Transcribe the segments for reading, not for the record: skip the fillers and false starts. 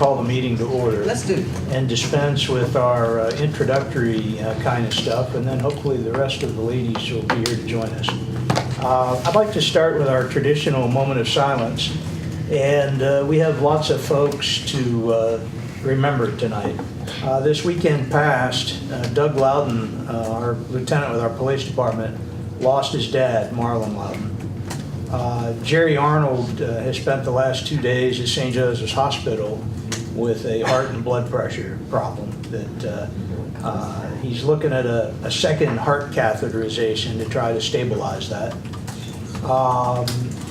call the meeting to order. Let's do it. And dispense with our introductory kind of stuff, and then hopefully the rest of the ladies will be here to join us. I'd like to start with our traditional moment of silence, and we have lots of folks to remember tonight. This weekend past, Doug Loudon, our lieutenant with our police department, lost his dad, Marlon Loudon. Jerry Arnold has spent the last 2 days at St. Joseph's Hospital with a heart and blood pressure problem that he's looking at a second heart catheterization to try to stabilize that.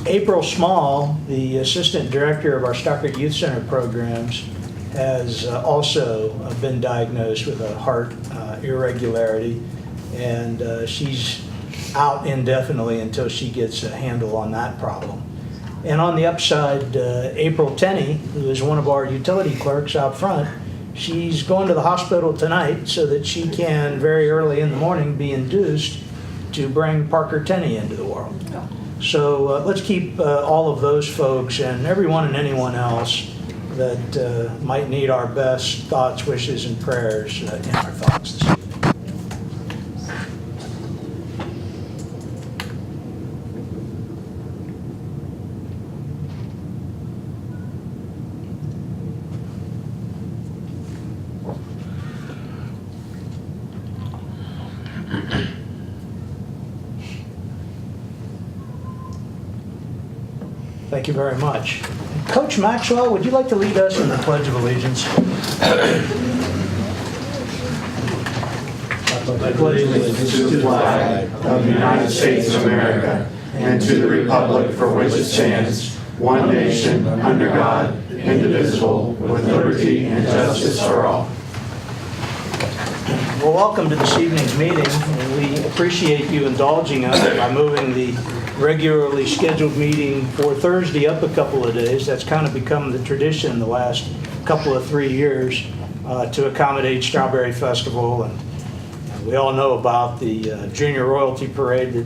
April Small, the assistant director of our Stockard Youth Center programs, has also been diagnosed with a heart irregularity, and she's out indefinitely until she gets a handle on that problem. And on the upside, April Tenney, who is one of our utility clerks out front, she's going to the hospital tonight so that she can very early in the morning be induced to bring Parker Tenney into the world. So let's keep all of those folks and everyone and anyone else that might need our best thoughts, wishes, and prayers in our thoughts this evening. Thank you very much. Coach Maxwell, would you like to lead us in the Pledge of Allegiance? I pledge allegiance to the flag of the United States of America and to the republic for which it stands, one nation, under God, indivisible, with liberty and justice for all. Well, welcome to this evening's meeting, and we appreciate you indulging us by moving the regularly scheduled meeting for Thursday up a couple of days. That's kind of become the tradition the last couple of 3 years to accommodate Strawberry Festival. And we all know about the Junior Royalty Parade that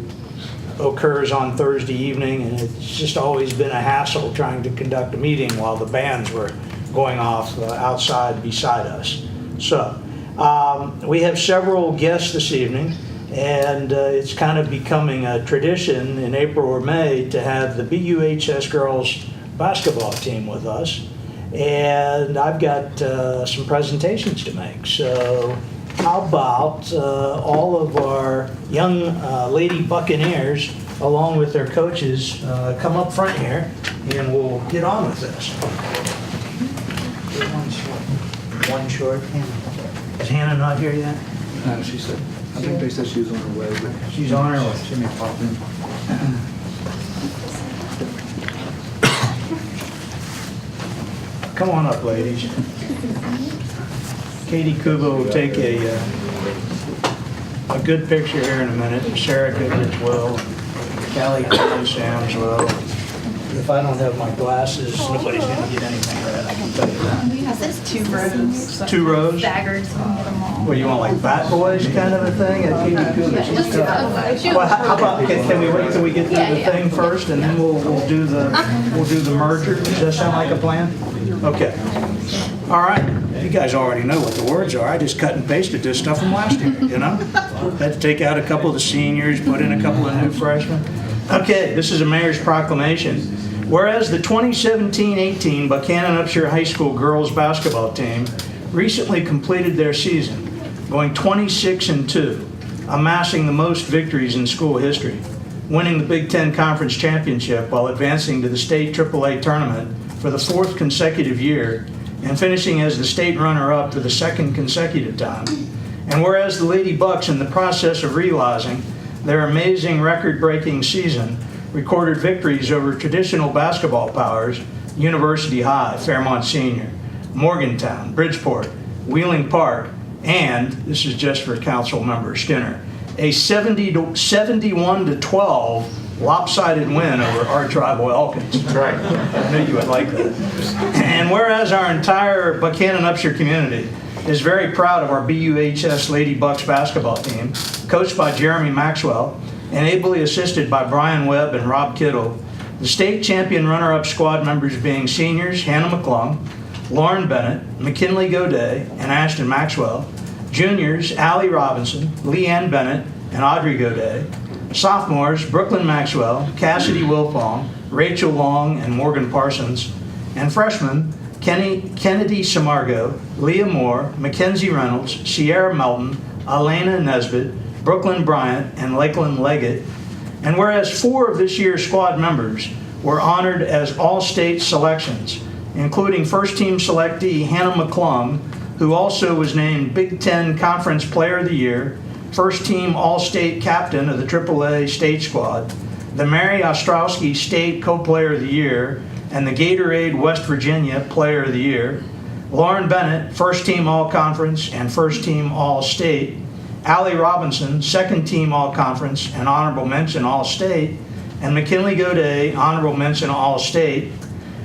occurs on Thursday evening, and it's just always been a hassle trying to conduct a meeting while the bands were going off outside beside us. So we have several guests this evening, and it's kind of becoming a tradition in April or May to have the BUHS girls basketball team with us. And I've got some presentations to make. So how about all of our young lady Buccaneers, along with their coaches, come up front here, and we'll get on with this. One short. Is Hannah not here yet? No, she said, I think they said she was on her way, but She's on her way. she may pop in. Come on up, ladies. Katie Kuba will take a good picture here in a minute. Sarah Goodrich will. Callie and Sam's will. If I don't have my glasses, nobody's going to get anything read, I can tell you that. It says 2 rows. So 2 rows? Staggered, so we can get them all. What, you want like Fat Boys kind of a thing? Katie Kuba, she's tough. Well, how about, can we wait till we get through the thing first, and then we'll do the merger? Does that sound like a plan? Okay. All right. You guys already know what the words are. I just cut and pasted this stuff from last year, you know? Had to take out a couple of the seniors, put in a couple of new freshmen. Okay, this is a mayor's proclamation. Whereas the 2017-18 Buckhannon Upshur High School girls basketball team recently completed their season, going 26-2, amassing the most victories in school history, winning the Big Ten Conference Championship while advancing to the state AAA tournament for the 4th consecutive year, and finishing as the state runner-up for the 2nd consecutive time. And whereas the Lady Bucks, in the process of realizing their amazing record-breaking season, recorded victories over traditional basketball powers, University High, Fairmont Senior, Morgantown, Bridgeport, Wheeling Park, and, this is just for Council Member Skinner, a 71-12 lopsided win over arch rival Elkins. That's right. I knew you would like that. And whereas our entire Buckhannon Upshur community is very proud of our BUHS Lady Bucks basketball team, coached by Jeremy Maxwell and ably assisted by Brian Webb and Rob Kittle, the state champion runner-up squad members being seniors Hannah McClung, Lauren Bennett, McKinley Godet, and Ashton Maxwell. Juniors, Allie Robinson, Leanne Bennett, and Audrey Godet. Sophomores, Brooklyn Maxwell, Cassidy Wilfong, Rachel Long, and Morgan Parsons. And freshmen, Kennedy Samargo, Leah Moore, Mackenzie Reynolds, Sierra Melton, Elena Nesbitt, Brooklyn Bryant, and Lakeland Leggett. And whereas 4 of this year's squad members were honored as all-state selections, including first-team selectee Hannah McClung, who also was named Big Ten Conference Player of the Year, first-team all-state captain of the AAA state squad, the Mary Ostrowski State Co-Player of the Year, and the Gatorade West Virginia Player of the Year, Lauren Bennett, first-team all-conference and first-team all-state, Allie Robinson, second-team all-conference and honorable mention all-state, and McKinley Godet, honorable mention all-state.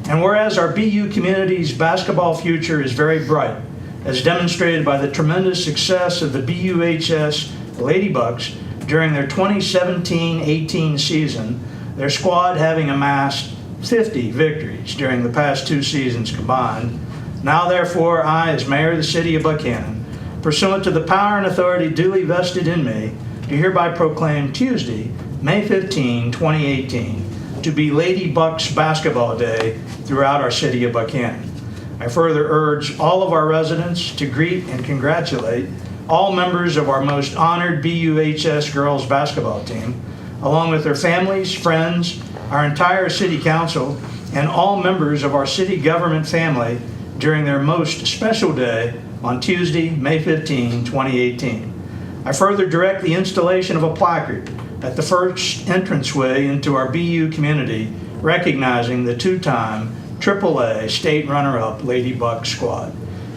And whereas our BU community's basketball future is very bright, as demonstrated by the tremendous success of the BUHS Ladybucks during their 2017-18 season, their squad having amassed 50 victories during the past 2 seasons combined. Now therefore, I, as mayor of the city of Buckhannon, pursuant to the power and authority duly vested in me, do hereby proclaim Tuesday, May 15, 2018, to be Lady Bucks Basketball Day throughout our city of Buckhannon. I further urge all of our residents to greet and congratulate all members of our most honored BUHS girls basketball team, along with their families, friends, our entire city council, and all members of our city government family during their most special day on Tuesday, May 15, 2018. I further direct the installation of a placard at the first entranceway into our BU community, recognizing the 2-time AAA state runner-up Lady Buck squad,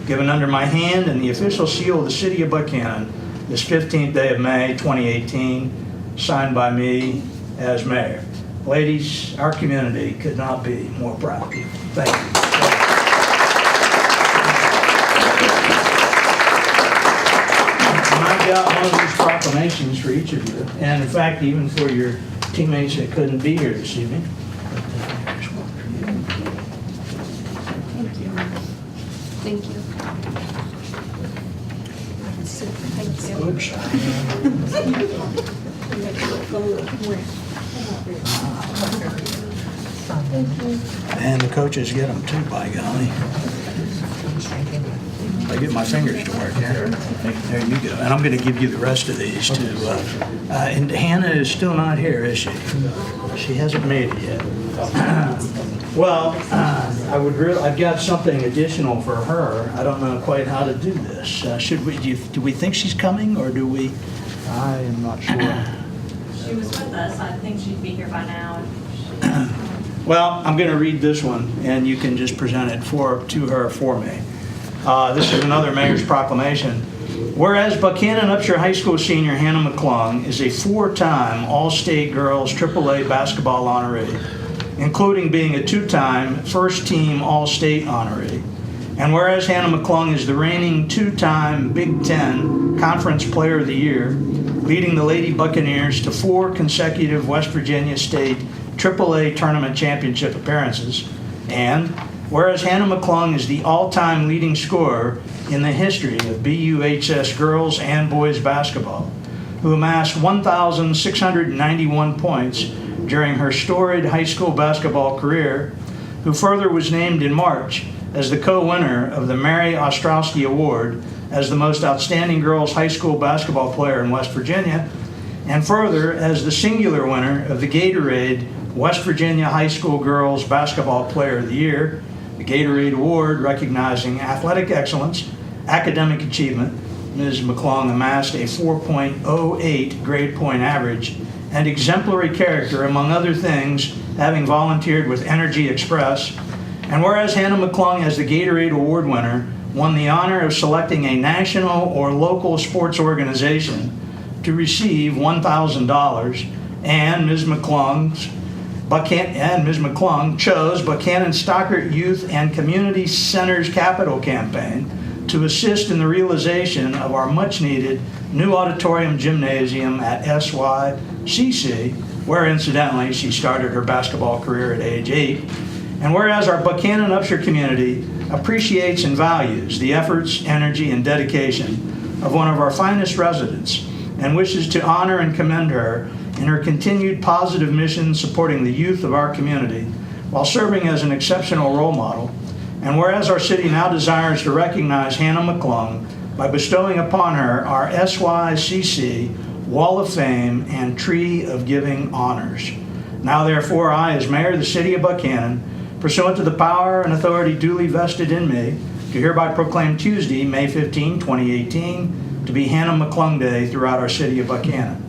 given under my hand and the official seal of the city of Buckhannon this 15th day of May 2018, signed by me as mayor. Ladies, our community could not be more proud of you. Thank you. I've got one of these proclamations for each of you, and in fact, even for your teammates that couldn't be here this evening. Thank you. Good shot. And the coaches get them too, by golly. I get my fingers to work here. There you go. And I'm going to give you the rest of these too. And Hannah is still not here, is she? She hasn't made it yet. Well, I've got something additional for her. I don't know quite how to do this. Should we? Do we think she's coming, or do we? I am not sure. She was with us. I think she'd be here by now. Well, I'm going to read this one, and you can just present it to her for me. This is another mayor's proclamation. Whereas Buckhannon Upshur High School senior Hannah McClung is a 4-time All-State Girls AAA basketball honoree, including being a 2-time first-team All-State honoree. And whereas Hannah McClung is the reigning 2-time Big Ten Conference Player of the Year, leading the Lady Buccaneers to 4 consecutive West Virginia State AAA Tournament Championship appearances, and whereas Hannah McClung is the all-time leading scorer in the history of BUHS girls and boys basketball, who amassed 1,691 points during her storied high school basketball career, who further was named in March as the co-winner of the Mary Ostrowski Award as the most outstanding girls high school basketball player in West Virginia, and further as the singular winner of the Gatorade West Virginia High School Girls Basketball Player of the Year, the Gatorade Award recognizing athletic excellence, academic achievement. Ms. McClung amassed a 4.08 grade point average and exemplary character, among other things, having volunteered with Energy Express. And whereas Hannah McClung, as the Gatorade Award winner, won the honor of selecting a national or local sports organization to receive $1,000, and Ms. McClung chose Buckhannon Stockert Youth and Community Center's Capital Campaign to assist in the realization of our much-needed new auditorium gymnasium at SYCC, where incidentally she started her basketball career at age 8. And whereas our Buckhannon Upshur community appreciates and values the efforts, energy, and dedication of one of our finest residents and wishes to honor and commend her in her continued positive mission supporting the youth of our community while serving as an exceptional role model. And whereas our city now desires to recognize Hannah McClung by bestowing upon her our SYCC Wall of Fame and Tree of Giving honors. Now therefore, I, as mayor of the city of Buckhannon, pursuant to the power and authority duly vested in me, do hereby proclaim Tuesday, May 15, 2018, to be Hannah McClung Day throughout our city of Buckhannon.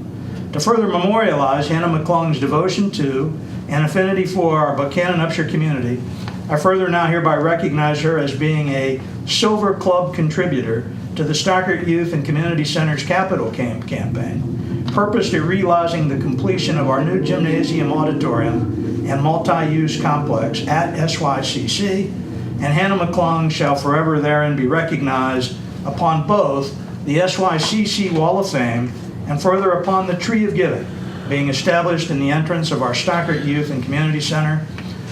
To further memorialize Hannah McClung's devotion to and affinity for our Buckhannon Upshur community, I further now hereby recognize her as being a Silver Club contributor to the Stockert Youth and Community Center's Capital campaign, purposed at realizing the completion of our new gymnasium, auditorium, and multi-use complex at SYCC, and Hannah McClung shall forever therein be recognized upon both the SYCC Wall of Fame and further upon the Tree of Giving, being established in the entrance of our Stockert Youth and Community Center.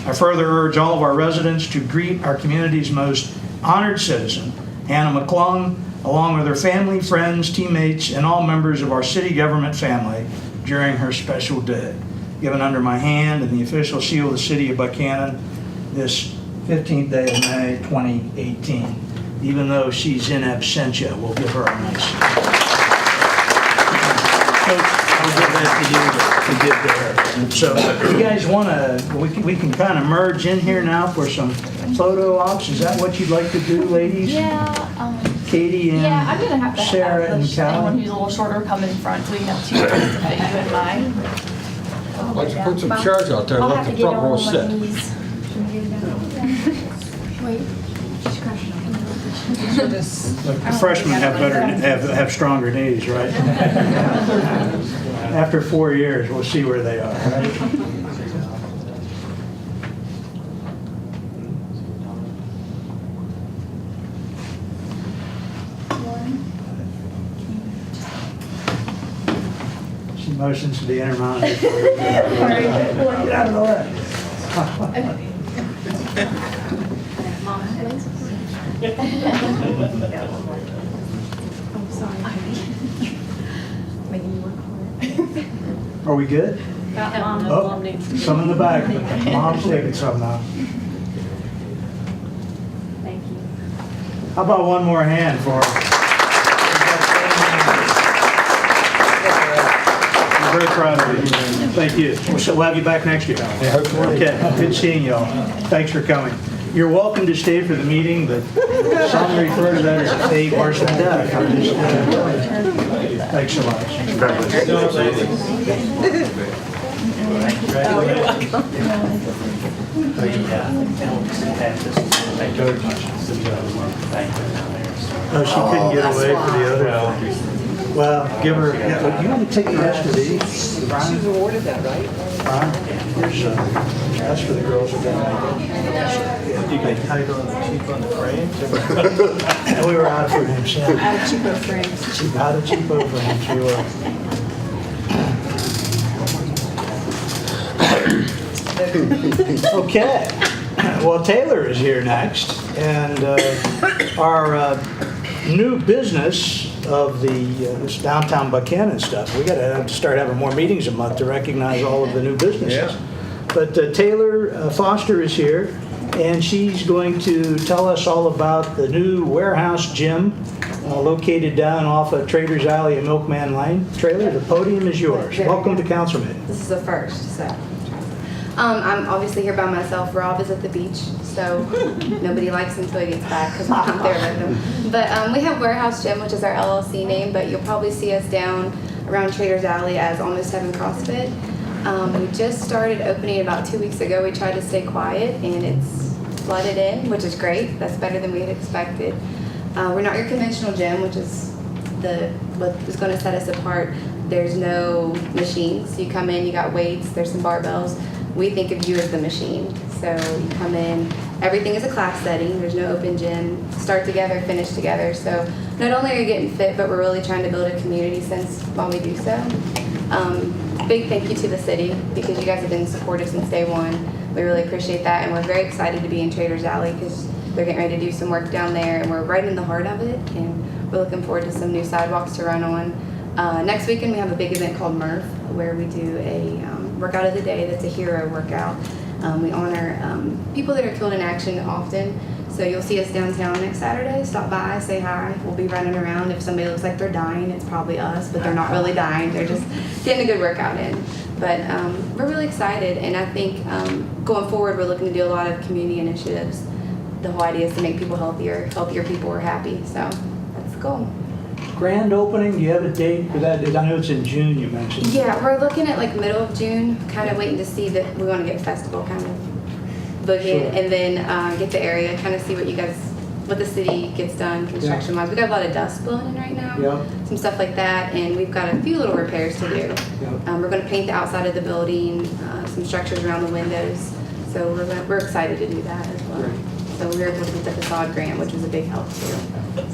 I further urge all of our residents to greet our community's most honored citizen, Hannah McClung, along with her family, friends, teammates, and all members of our city government family during her special day. Given under my hand and the official seal of the city of Buckhannon this 15th day of May 2018. Even though she's in absentia, we'll give her a nice. I'll give that to you to give to her. So you guys want to, we can kind of merge in here now for some photo ops. Is that what you'd like to do, ladies? Yeah. Katie and Yeah, I'm gonna have to Sarah have and anyone Callie? who's a little shorter come in front, so we can have two pictures to fit you in mine. Let's put some chairs out there, I'll let have to the get front on row my sit. knees. Wait. The freshmen have stronger knees, right? After 4 years, we'll see where they are, right? She motions to the intermount. Get out of the way. I'm sorry. Making you work for it. Are we good? Oh, some in the back. Mom's taking some now. Thank you. How about one more hand for I'm very proud of you. Thank you. We'll have you back next year. Okay, good seeing y'all. Thanks for coming. You're welcome to stay for the meeting, but some refer to that as a fate worse than death. I'm just, thanks so much. Oh, she couldn't get away for the other. Well, give her, yeah, you want to take the rest of these? She's awarded that, right? Here's, that's for the girls who got you got title on the frames? And we were out for him, so. Out of cheapo frames. Out of cheapo frames, we were. Okay, well, Taylor is here next, and our new business of this downtown Buckhannon stuff. We got to have to start having more meetings a month to recognize all of the new businesses. Yeah. But Taylor Foster is here, and she's going to tell us all about the new warehouse gym located down off of Traders Alley and Milkman Lane. Taylor, the podium is yours. Welcome to council meeting. This is a first, so. I'm obviously here by myself. Rob is at the beach, so nobody likes him until he gets back because I'm not there with him. But we have Warehouse Gym, which is our LLC name, but you'll probably see us down around Traders Alley as Almost Heaven CrossFit. We just started opening about 2 weeks ago. We tried to stay quiet, and it's flooded in, which is great. That's better than we had expected. We're not your conventional gym, which is what is going to set us apart. There's no machines. You come in, you got weights, there's some barbells. We think of you as the machine. So you come in, everything is a class setting. There's no open gym. Start together, finish together. So not only are you getting fit, but we're really trying to build a community sense while we do so. Big thank you to the city because you guys have been supportive since day one. We really appreciate that, and we're very excited to be in Traders Alley because They're getting ready to do some work down there, and we're right in the heart of it, and we're looking forward to some new sidewalks to run on. Next weekend, we have a big event called MRF, where we do a workout of the day that's a hero workout. We honor people that are killed in action often. So you'll see us downtown next Saturday. Stop by, say hi. We'll be running around. If somebody looks like they're dying, it's probably us, but they're not really dying. They're just getting a good workout in. But we're really excited, and I think going forward, we're looking to do a lot of community initiatives. The whole idea is to make people healthier people are happy. So that's the goal. Grand opening, do you have a date for that? I know it's in June, you mentioned. Yeah, we're looking at like middle of June, kind of waiting to see that we want to get festival kind of booking, Sure. and then get the area, kind of see what the city gets done construction wise. We got a lot of dust blowing in right now, Yep. some stuff like that, and we've got a few little repairs to do. Yep. We're going to paint the outside of the building, some structures around the windows, so we're excited to do that as well. Great. So we were able to get the facade grant, which was a big help too.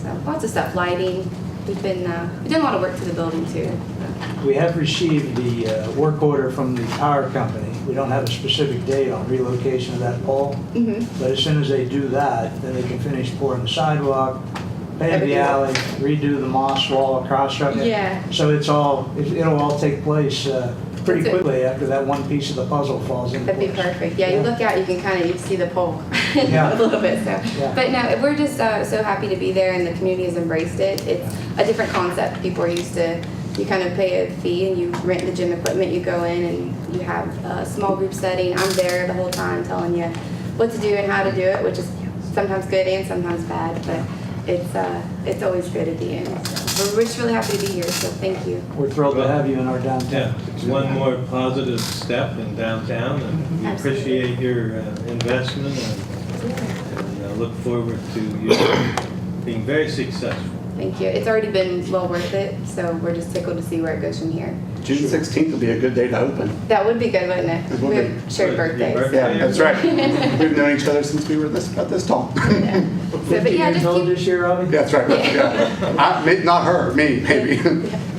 So lots of stuff, lighting. We've done a lot of work to the building too. We have received the work order from the power company. We don't have a specific date on relocation of that pole, but as soon as they do that, then they can finish pouring the sidewalk, pave the alley, redo the moss wall across from it. Yeah. So it'll all take place pretty That's it. quickly after that one piece of the puzzle falls into That'd be place. perfect. Yeah, you look out, you can see the pole Yeah. a little bit. So, Yeah. but no, we're just so happy to be there, and the community has embraced it. It's a different concept. People are used to. You kind of pay a fee and you rent the gym equipment. You go in and you have a small group setting. I'm there the whole time telling you what to do and how to do it, which is sometimes good and sometimes bad. But it's always good at the end. So we're just really happy to be here. So thank you. We're thrilled to have you in our downtown. Yeah, it's one more positive step in downtown, and we Absolutely. appreciate your investment, and look forward to you being very successful. Thank you. It's already been well worth it. So we're just tickled to see where it goes from here. June 16th will be a good day to open. That would be good, wouldn't it? It would We be. have shared Your birthdays. birthday? Yeah, that's right. We've known each other since we were about this tall. Yeah. So, but 50 yeah, years just old keep, this year, Robbie? That's right. Yeah. Not her, me, maybe.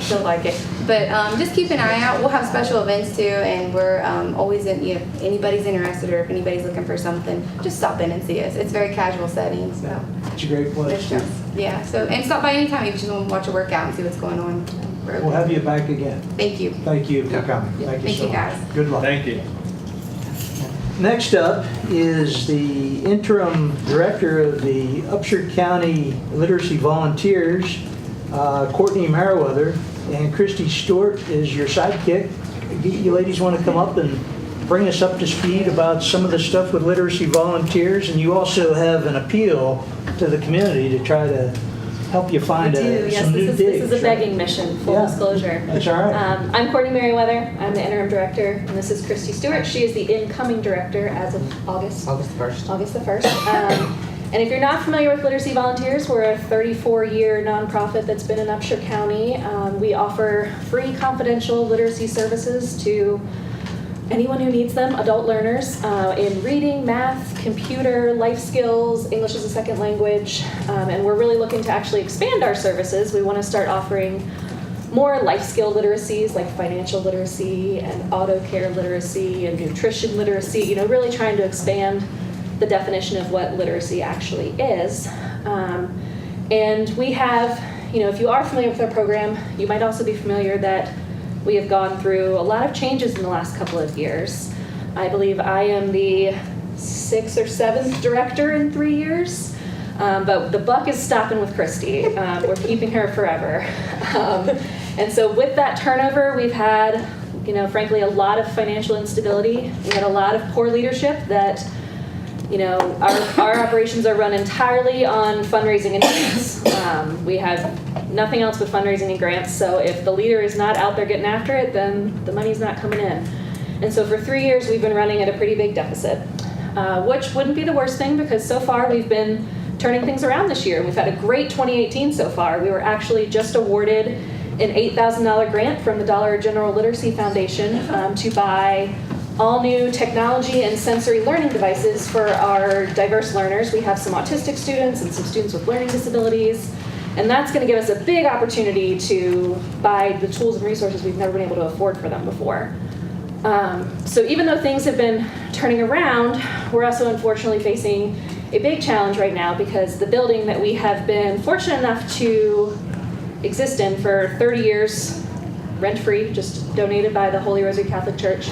she'll like it. But just keep an eye out. We'll have special events too, and we're always in. You know, if anybody's interested or if anybody's looking for something, just stop in and see us. It's a very casual setting, so It's a great place. it's just yeah. So and stop by anytime if you just want to watch a workout and see what's going on. We're We'll open. have you back again. Thank you. Thank you for coming. Thank you Thank so you, much. guys. Good luck. Thank you. Next up is the interim director of the Upshur County Literacy Volunteers, Courtney Merriweather, and Christy Stewart is your sidekick. You ladies want to come up and bring us up to speed about some of the stuff with literacy volunteers, and you also have an appeal to the community to try to help you find We do, yes. some new This digs. is a right? begging mission, full Yeah. disclosure. That's all right. I'm Courtney Merriweather. I'm the interim director, and this is Christy Stewart. She is the incoming director as of August 1st. August the 1st. And if you're not familiar with Literacy Volunteers, we're a 34-year nonprofit that's been in Upshur County. We offer free confidential literacy services to anyone who needs them, adult learners, in reading, math, computer, life skills, English as a second language, and we're really looking to actually expand our services. We want to start offering more life skill literacies like financial literacy and auto care literacy and nutrition literacy, you know, really trying to expand the definition of what literacy actually is. And we have, you know, if you are familiar with our program, you might also be familiar that we have gone through a lot of changes in the last couple of years. I believe I am the 6th or 7th director in 3 years, but the buck is stopping with Christy. We're keeping her forever. And so with that turnover, we've had, you know, frankly, a lot of financial instability. We had a lot of poor leadership that, you know, our operations are run entirely on fundraising and grants. We have nothing else but fundraising and grants, so if the leader is not out there getting after it, then the money's not coming in. And so for 3 years, we've been running at a pretty big deficit, which wouldn't be the worst thing because so far we've been turning things around this year. We've had a great 2018 so far. We were actually just awarded an $8,000 grant from the Dollar General Literacy Foundation to buy all new technology and sensory learning devices for our diverse learners. We have some autistic students and some students with learning disabilities, and that's going to give us a big opportunity to buy the tools and resources we've never been able to afford for them before. So even though things have been turning around, we're also unfortunately facing a big challenge right now because the building that we have been fortunate enough to exist in for 30 years, rent-free, just donated by the Holy Rosary Catholic Church,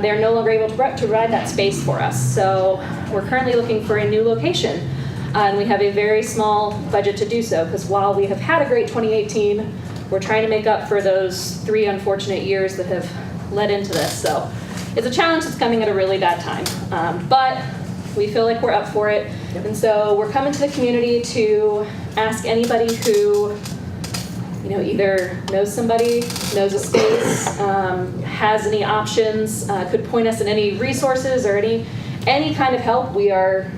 they're no longer able to provide that space for us. So we're currently looking for a new location. And we have a very small budget to do so because while we have had a great 2018, we're trying to make up for those 3 unfortunate years that have led into this. So it's a challenge that's coming at a really bad time. But we feel like we're up for it. And so we're coming to the community to ask anybody who either knows somebody, knows a space, has any options, could point us in any resources or any kind of help. We're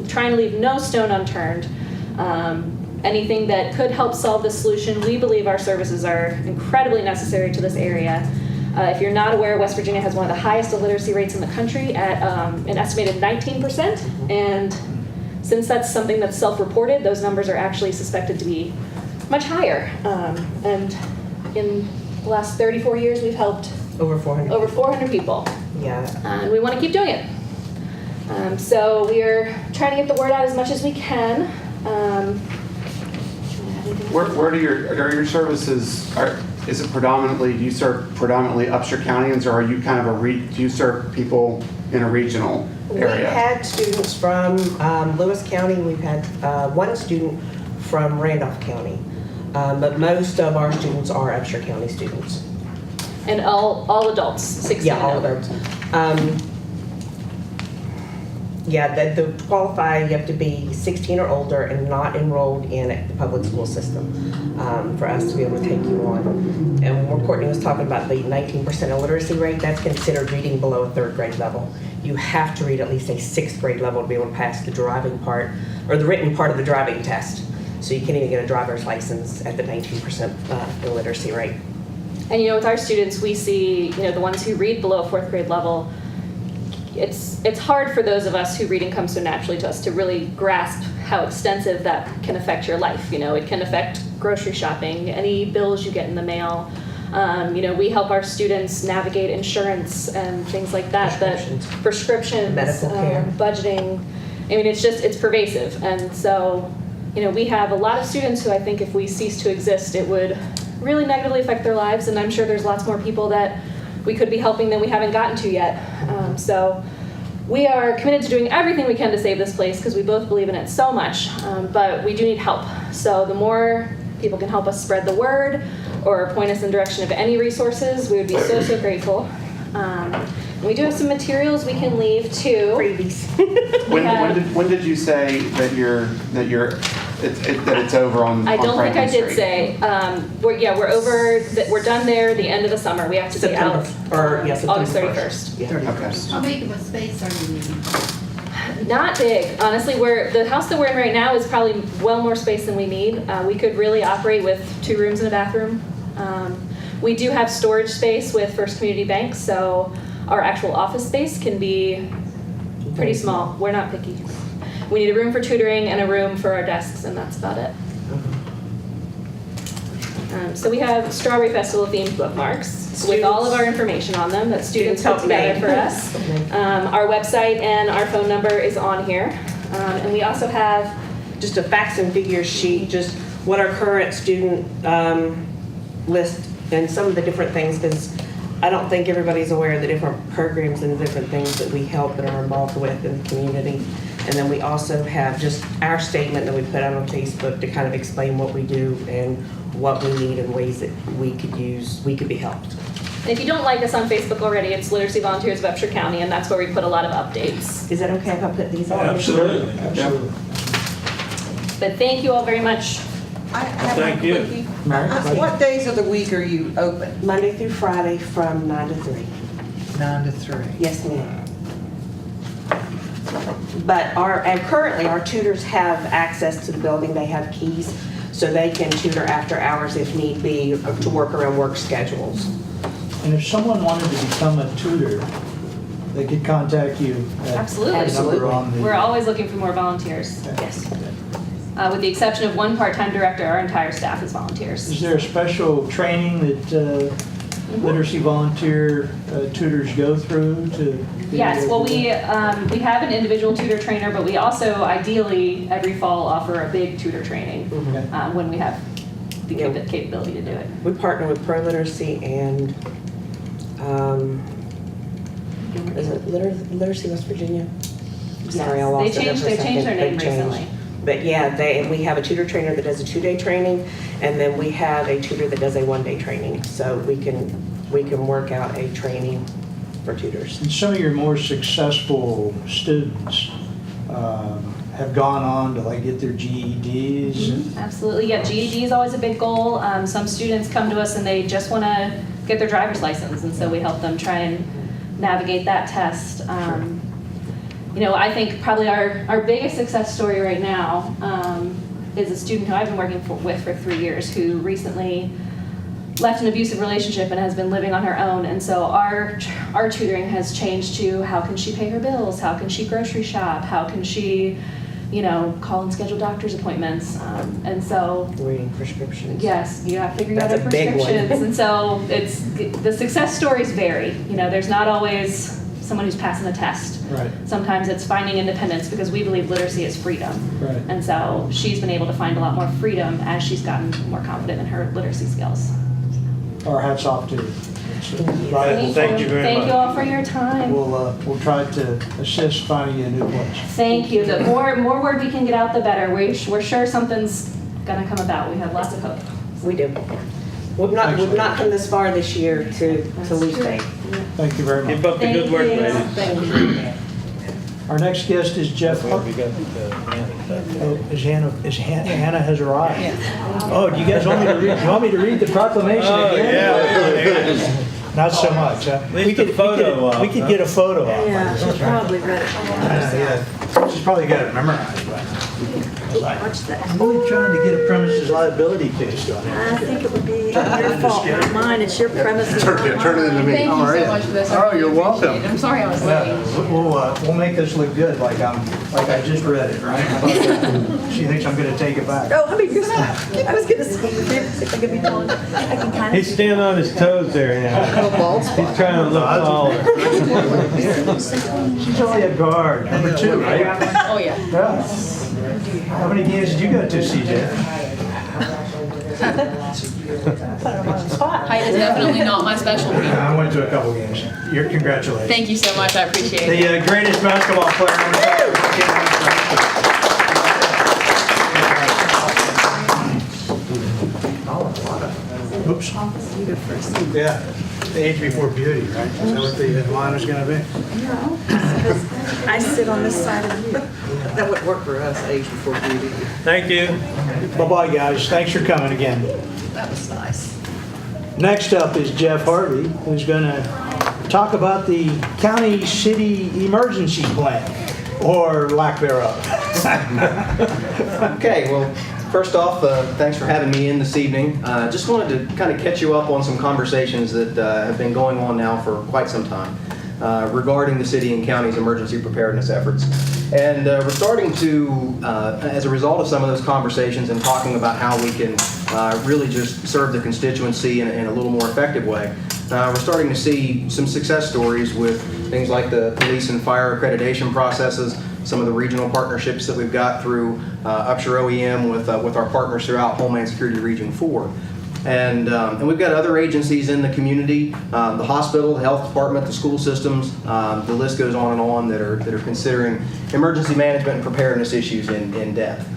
trying to leave no stone unturned. Anything that could help solve this solution, we believe our services are incredibly necessary to this area. If you're not aware, West Virginia has one of the highest illiteracy rates in the country at an estimated 19%. And since that's something that's self-reported, those numbers are actually suspected to be much higher. And in the last 34 years, we've helped Over 400. over 400 people. Yeah. And we want to keep doing it. So we are trying to get the word out as much as we can. Where do your services, is it predominantly, do you serve predominantly Upshur Countyans, or are you kind of do you serve people in a regional area? We've had students from Lewis County. We've had one student from Randolph County. But most of our students are Upshur County students. And all adults, 16 Yeah, and all over. adults. To qualify, you have to be 16 or older and not enrolled in the public school system for us to be able to take you on. And when Courtney was talking about the 19% illiteracy rate, that's considered reading below a 3rd grade level. You have to read at least a 6th grade level to be able to pass the driving part, or the written part of the driving test. So you can't even get a driver's license at the 19% illiteracy rate. And with our students, we see, the ones who read below a 4th grade level, it's hard for those of us who reading comes so naturally to us to really grasp how extensive that can affect your life. It can affect grocery shopping, any bills you get in the mail. We help our students navigate insurance and things like that. Prescriptions, medical care, budgeting. It's pervasive. And so, we have a lot of students who I think if we cease to exist, it would really negatively affect their lives. And I'm sure there's lots more people that we could be helping that we haven't gotten to yet. So we are committed to doing everything we can to save this place because we both believe in it so much, but we do need help. So the more people can help us spread the word or point us in the direction of any resources, we would be so, so grateful. We do have some materials we can leave too. Freebies. When did you say that it's over on I don't think I Franklin did Street? say. We're over. We're done there. The end of the summer. We have to be out August 31st. Yeah. Okay. How big of a space are you needing? Not big, honestly. The house that we're in right now is probably well more space than we need. We could really operate with 2 rooms and a bathroom. We do have storage space with First Community Bank, so our actual office space can be pretty small. We're not picky. We need a room for tutoring and a room for our desks, and that's about it. So we have Strawberry Festival themed bookmarks with all of our information on them that students put together for us. Our website and our phone number is on here. And we also have just a facts and figures sheet, just what our current student list and some of the different things, because I don't think everybody's aware of the different programs and the different things that we help and are involved with in the community. And then we also have just our statement that we put out on Facebook to kind of explain what we do and what we need and ways that we could be helped. And if you don't like us on Facebook already, it's Literacy Volunteers of Upshur County, and that's where we put a lot of updates. Is that okay if I put these on? Absolutely. But thank you all very much. I have Thank one you. quickie. Mary? What days of the week are you open? Monday through Friday from 9 to 3. 9 to 3. Yes, ma'am. But currently our tutors have access to the building. They have keys, so they can tutor after hours if need be to work around work schedules. And if someone wanted to become a tutor, they could contact you at Absolutely. the number on the... We're always looking for more volunteers. Yes. With the exception of one part-time director, our entire staff is volunteers. Is there a special training that literacy volunteer tutors go through to Yes, well, we have an individual tutor trainer, but we also ideally every fall offer a big tutor training when we have the capability to do it. We partner with Pro Literacy and, is it Literacy West Virginia? Sorry, I lost it there for a They second. changed their name They've changed. recently. But yeah, we have a tutor trainer that does a 2-day training, and then we have a tutor that does a 1-day training. So we can work out a training for tutors. And some of your more successful students have gone on to like get their GEDs. Absolutely, yeah, GED is always a big goal. Some students come to us and they just want to get their driver's license, and so we help them try and navigate that test. You know, I think probably our biggest success story right now is a student who I've been working with for 3 years who recently left an abusive relationship and has been living on her own. And so our tutoring has changed to how can she pay her bills? How can she grocery shop? How can she, you know, call and schedule doctor's appointments? And so Reading prescriptions. yes, you have figuring out That's her a big one. prescriptions. And so the success stories vary. You know, there's not always someone who's passing the test. Right. Sometimes it's finding independence because we believe literacy is freedom. Right. And so she's been able to find a lot more freedom as she's gotten more confident in her literacy skills. Our hats off to you. Right. Thank you very Thank much. you all for your time. We'll try to assist finding you a new place. Thank you. The more word we can get out, the better. We're sure something's gonna come about. We have lots of hope. We do. We've not come this far this year to lose faith. Thank you very Keep much. up the good work, ladies. Thank you. Our next guest is Jeff Hart. We got Hannah has arrived. Oh, do you guys want me to read the proclamation Oh, again? yeah. Not so much, huh? At least a photo op, We could huh? get a photo op. Yeah, she's probably read it. Yeah. She's probably got it memorized, but Watch that. I'm really trying to get a premises liability case on it. I think it would be your fault, not mine. It's your premises. Turn it into me. Thank you so much for this. I Oh, really you're appreciate welcome. it. I'm sorry I was late. Yeah, we'll make this look good, like I just read it, right? She thinks I'm gonna take it back. Oh, I mean, I was gonna say, if I could be told, I can kind He's standing on his toes there now. He's trying to look taller. She's only a guard, number 2, right? Oh, yeah. Yeah. How many games did you go to, CJ? Height is definitely not my specialty. I went to a couple games. Your congratulations. Thank you so much. I appreciate it. The greatest basketball player. Oops. Yeah, the age before beauty, right? Is that what the line is going to be? I sit on this side of you. That would work for us, age before beauty. Thank you. Bye-bye, guys. Thanks for coming again. That was nice. Next up is Jeff Harvey, who's going to talk about the county city emergency plan, or lack thereof. Okay, well, first off, thanks for having me in this evening. Just wanted to kind of catch you up on some conversations that have been going on now for quite some time regarding the city and county's emergency preparedness efforts. And we're starting to, as a result of some of those conversations and talking about how we can really just serve the constituency in a little more effective way, we're starting to see some success stories with things like the police and fire accreditation processes, some of the regional partnerships that we've got through Upshur OEM with our partners throughout Homeland Security Region 4. And we've got other agencies in the community, the hospital, the health department, the school systems, the list goes on that are considering emergency management and preparedness issues in depth.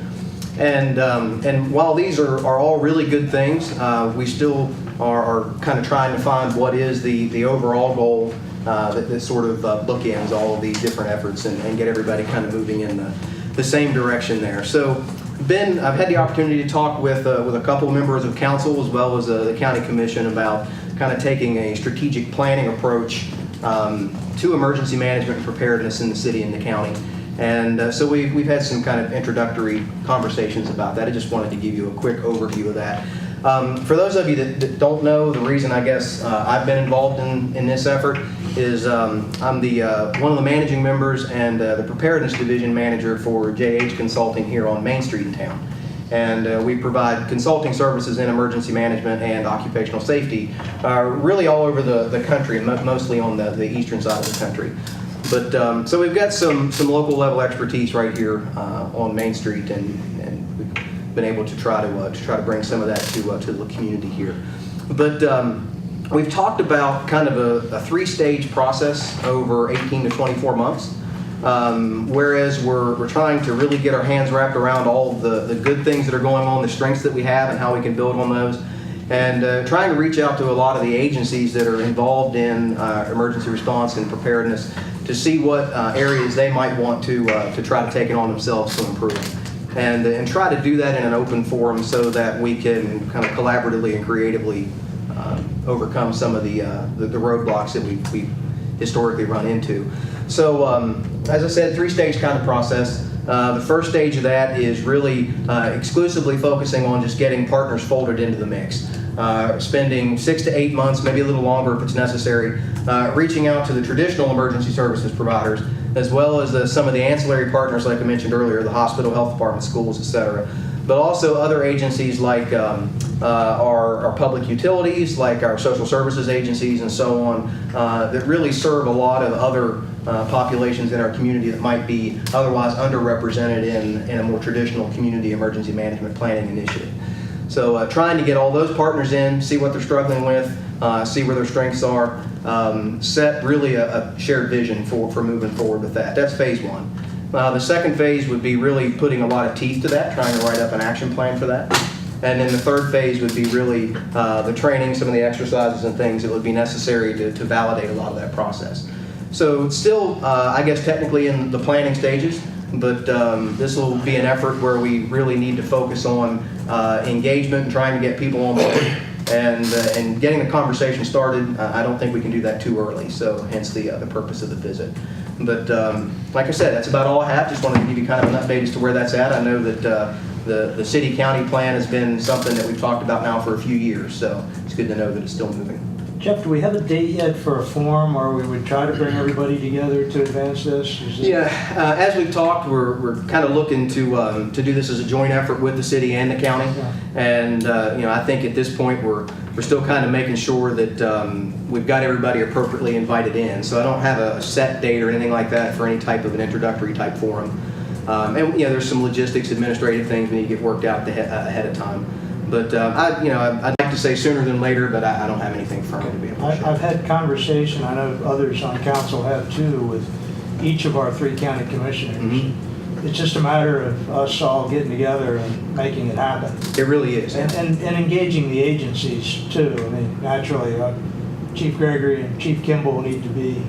And while these are all really good things, we still are kind of trying to find what is the overall goal that sort of bookends all of these different efforts and get everybody kind of moving in the same direction there. So I've had the opportunity to talk with a couple of members of council as well as the county commission about kind of taking a strategic planning approach to emergency management and preparedness in the city and the county. And so we've had some kind of introductory conversations about that. I just wanted to give you a quick overview of that. For those of you that don't know, the reason I guess I've been involved in this effort is I'm one of the managing members and the preparedness division manager for JH Consulting here on Main Street in town. And we provide consulting services in emergency management and occupational safety really all over the country, and mostly on the eastern side of the country. But so we've got some local level expertise right here on Main Street, and we've been able to try to bring some of that to the community here. But we've talked about kind of a three-stage process over 18 to 24 months. Whereas we're trying to really get our hands wrapped around all the good things that are going on, the strengths that we have, and how we can build on those, and trying to reach out to a lot of the agencies that are involved in emergency response and preparedness to see what areas they might want to try to take it on themselves to improve, and try to do that in an open forum so that we can kind of collaboratively and creatively overcome some of the roadblocks that we've historically run into. So, as I said, three-stage kind of process. The first stage of that is really exclusively focusing on just getting partners folded into the mix. Spending 6 to 8 months, maybe a little longer if it's necessary, reaching out to the traditional emergency services providers, as well as some of the ancillary partners like I mentioned earlier, the hospital, health department, schools, etc. But also other agencies like our public utilities, like our social services agencies and so on, that really serve a lot of other populations in our community that might be otherwise underrepresented in a more traditional community emergency management planning initiative. So trying to get all those partners in, see what they're struggling with, see where their strengths are, set really a shared vision for moving forward with that. That's phase one. The second phase would be really putting a lot of teeth to that, trying to write up an action plan for that. And then the third phase would be really the training, some of the exercises and things that would be necessary to validate a lot of that process. So still, I guess technically in the planning stages, but this will be an effort where we really need to focus on engagement and trying to get people on board and getting the conversation started. I don't think we can do that too early, so hence the purpose of the visit. But like I said, that's about all I have. Just wanted to give you kind of an update as to where that's at. I know that the city-county plan has been something that we've talked about now for a few years, so it's good to know that it's still moving. Jeff, do we have a date yet for a forum where we would try to bring everybody together to advance this? Yeah, as we've talked, we're kind of looking to do this as a joint effort with the city and the county, and I think at this point we're still kind of making sure that we've got everybody appropriately invited in. So I don't have a set date or anything like that for any type of an introductory type forum, and there's some logistics, administrative things we need to get worked out ahead of time. But I'd like to say sooner than later, but I don't have anything firm to be able to share. I've had conversation, I know others on council have too, with each of our 3 county commissioners. Mm-hmm. It's just a matter of us all getting together and making it happen. It really is. And engaging the agencies too. I mean, naturally, Chief Gregory and Chief Kimball need to be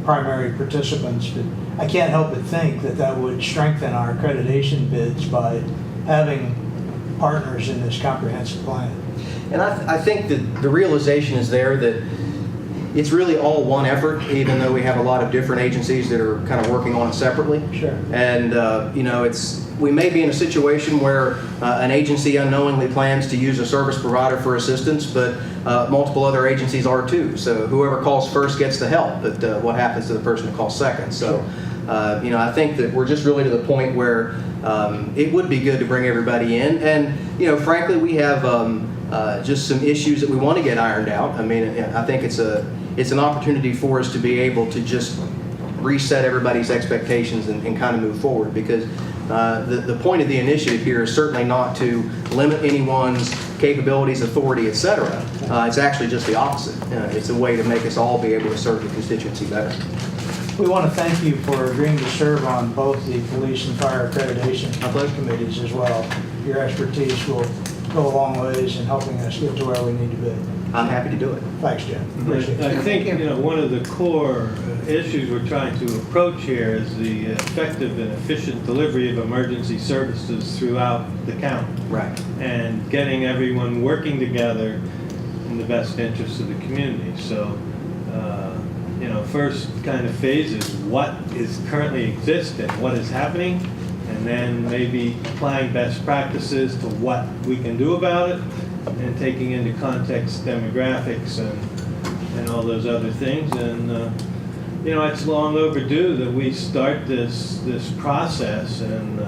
primary participants, but I can't help but think that would strengthen our accreditation bids by having partners in this comprehensive plan. And I think that the realization is there that it's really all one effort, even though we have a lot of different agencies that are kind of working on it separately. Sure. And we may be in a situation where an agency unknowingly plans to use a service provider for assistance, but multiple other agencies are too. So whoever calls first gets the help, but what happens to the person who calls second? So I think that we're just really to the point where it would be good to bring everybody in. And frankly, we have just some issues that we want to get ironed out. I mean, I think it's an opportunity for us to be able to just reset everybody's expectations and kind of move forward, because the point of the initiative here is certainly not to limit anyone's capabilities, authority, etc. It's actually just the opposite. It's a way to make us all be able to serve the constituency better. We want to thank you for agreeing to serve on both the police and fire accreditation committees as well. Your expertise will go a long ways in helping us get to where we need to be. I'm happy to do it. Thanks, Jim. Appreciate it. I think one of the core issues we're trying to approach here is the effective and efficient delivery of emergency services throughout the county. Right. And getting everyone working together in the best interest of the community. So, first kind of phase is what is currently existing, what is happening, and then maybe applying best practices to what we can do about it, and taking into context demographics and all those other things. And it's long overdue that we start this process, and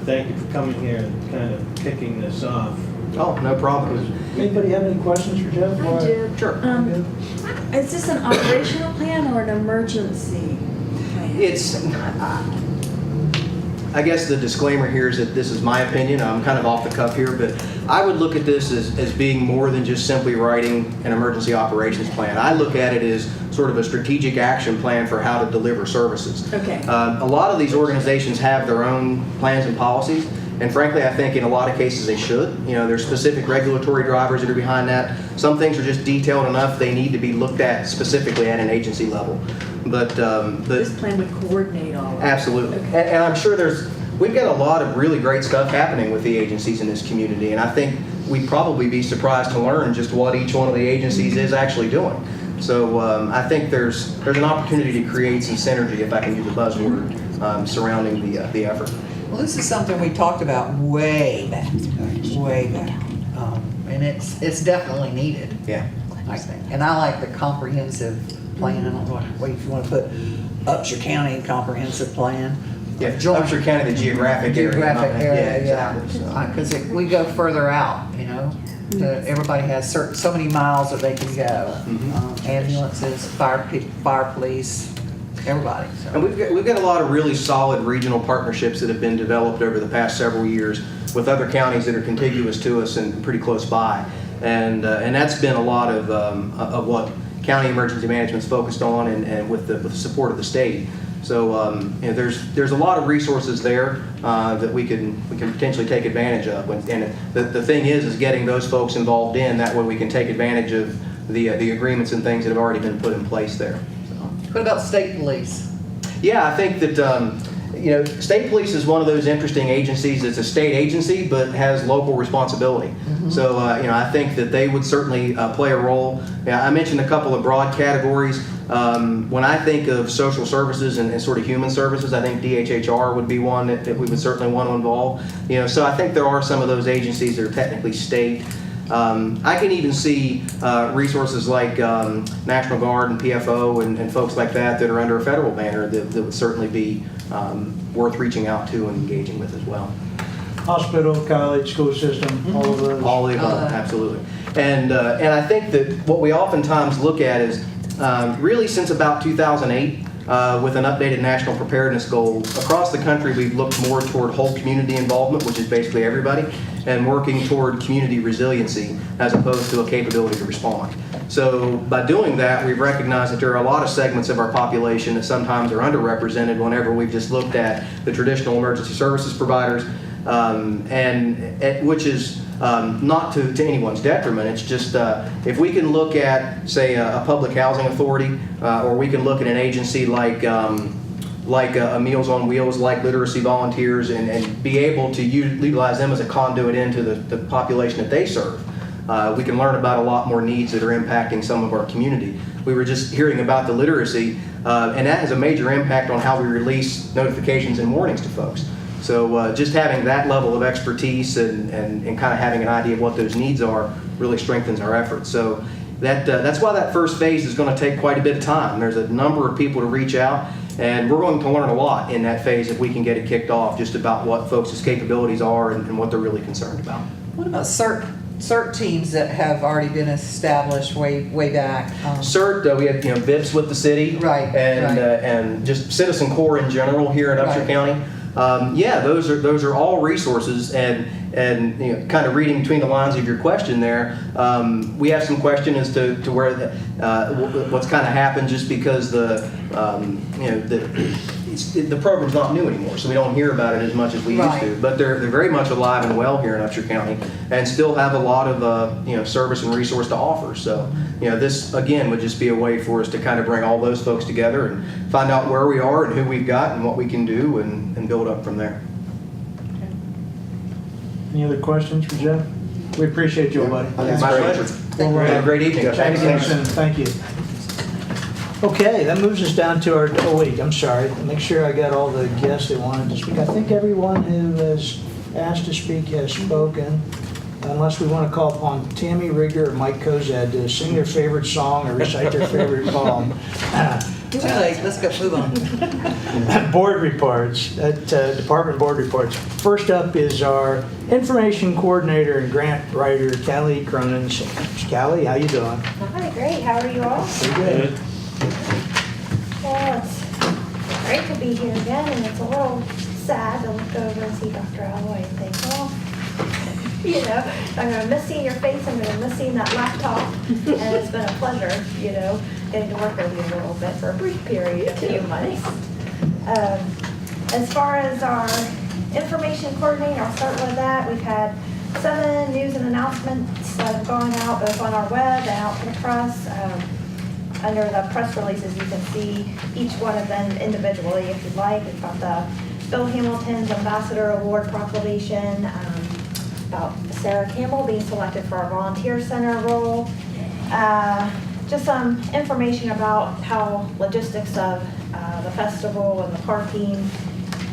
thank you for coming here and kind of kicking this off. Oh, no problem. Anybody have any questions for Jeff? I do. Sure. Is this an operational plan or an emergency plan? It's, I guess the disclaimer here is that this is my opinion. I'm kind of off the cuff here, but I would look at this as being more than just simply writing an emergency operations plan. I look at it as sort of a strategic action plan for how to deliver services. Okay. A lot of these organizations have their own plans and policies, and frankly, I think in a lot of cases they should. You know, there's specific regulatory drivers that are behind that. Some things are just detailed enough, they need to be looked at specifically at an agency level. But This plan would coordinate all of it. absolutely. Okay. And I'm sure we've got a lot of really great stuff happening with the agencies in this community, and I think we'd probably be surprised to learn just what each one of the agencies is actually doing. So I think there's an opportunity to create some synergy, if I can use a buzzword, surrounding the effort. Well, this is something we talked about way back. And it's definitely needed, Yeah. I think. And I like the comprehensive plan. I don't know what if you want to put Upshur County comprehensive plan. Yeah, Upshur County, the geographic area. Geographic area, yeah. Exactly. So. Because we go further out, you know. Everybody has so many miles that they can go. Ambulances, fire police, everybody. So. And we've got a lot of really solid regional partnerships that have been developed over the past several years with other counties that are contiguous to us and pretty close by, and that's been a lot of what county emergency management's focused on, and with the support of the state. So you know, there's a lot of resources there that we can potentially take advantage of. And the thing is getting those folks involved in that way we can take advantage of the agreements and things that have already been put in place there. So. What about state police? Yeah, I think that you know, state police is one of those interesting agencies. It's a state agency, but has local responsibility. So you know, I think that they would certainly play a role. Yeah, I mentioned a couple of broad categories. When I think of social services and sort of human services, I think DHHR would be one that we would certainly want to involve. You know, so I think there are some of those agencies that are technically state. I can even see resources like National Guard and PFO and folks like that are under a federal banner that would certainly be worth reaching out to and engaging with as well. Hospital, college, school system, all of those. All of them, absolutely. And I think that what we oftentimes look at is really since about 2008, with an updated national preparedness goal, across the country we've looked more toward whole community involvement, which is basically everybody, and working toward community resiliency as opposed to a capability to respond. So by doing that, we've recognized that there are a lot of segments of our population that sometimes are underrepresented whenever we've just looked at the traditional emergency services providers, which is not to anyone's detriment. It's just if we can look at, say, a public housing authority, or we can look at an agency like a Meals on Wheels, like Literacy Volunteers, and be able to utilize them as a conduit into the population that they serve. We can learn about a lot more needs that are impacting some of our community. We were just hearing about the literacy, and that has a major impact on how we release notifications and warnings to folks. So just having that level of expertise and kind of having an idea of what those needs are really strengthens our efforts. So that's why that first phase is going to take quite a bit of time. There's a number of people to reach out, and we're going to learn a lot in that phase if we can get it kicked off, just about what folks' capabilities are and what they're really concerned about. What about CERT teams that have already been established way back? CERT, we have VIPs with the city, right, and just Citizen Corps in general here in Upshur County. Yeah, those are all resources, and kind of reading between the lines of your question there, we have some question as to where what's kind of happened, just because the program's not new anymore, so we don't hear about it as much as we used to. But they're very much alive and well here in Upshur County, and still have a lot of service and resource to offer. So this again would just be a way for us to kind of bring all those folks together and find out where we are and who we've got and what we can do, and build up from there. Any other questions for Jeff? We appreciate you, buddy. My pleasure. Have a great evening. Chat again soon. Thank you. Okay, that moves us down to our, I'm sorry. Make sure I got all the guests that wanted to speak. I think everyone who has asked to speak has spoken, unless we want to call upon Tammy Rigger or Mike Kozad to sing their favorite song or recite their favorite poem. Too late, let's go move on. Board reports, department board reports. First up is our information coordinator and grant writer, Callie Cronin. Callie, how you doing? Hi, great. How are you all? Pretty good. Well, it's great to be here again, and it's a little sad to look over and see Dr. Alloy and think, well, you know, I'm going to miss seeing your face, I'm going to miss seeing that laptop, and it's been a pleasure, you know, getting to work with you a little bit for a brief period, a few months. As far as our information coordinator, I'll start with that. We've had 7 news and announcements that have gone out both on our web and out to the press. Under the press releases, you can see each one of them individually if you'd like. We've got the Bill Hamilton's Ambassador Award proclamation, about Sarah Campbell being selected for our volunteer center role. Just some information about how logistics of the festival and the parking,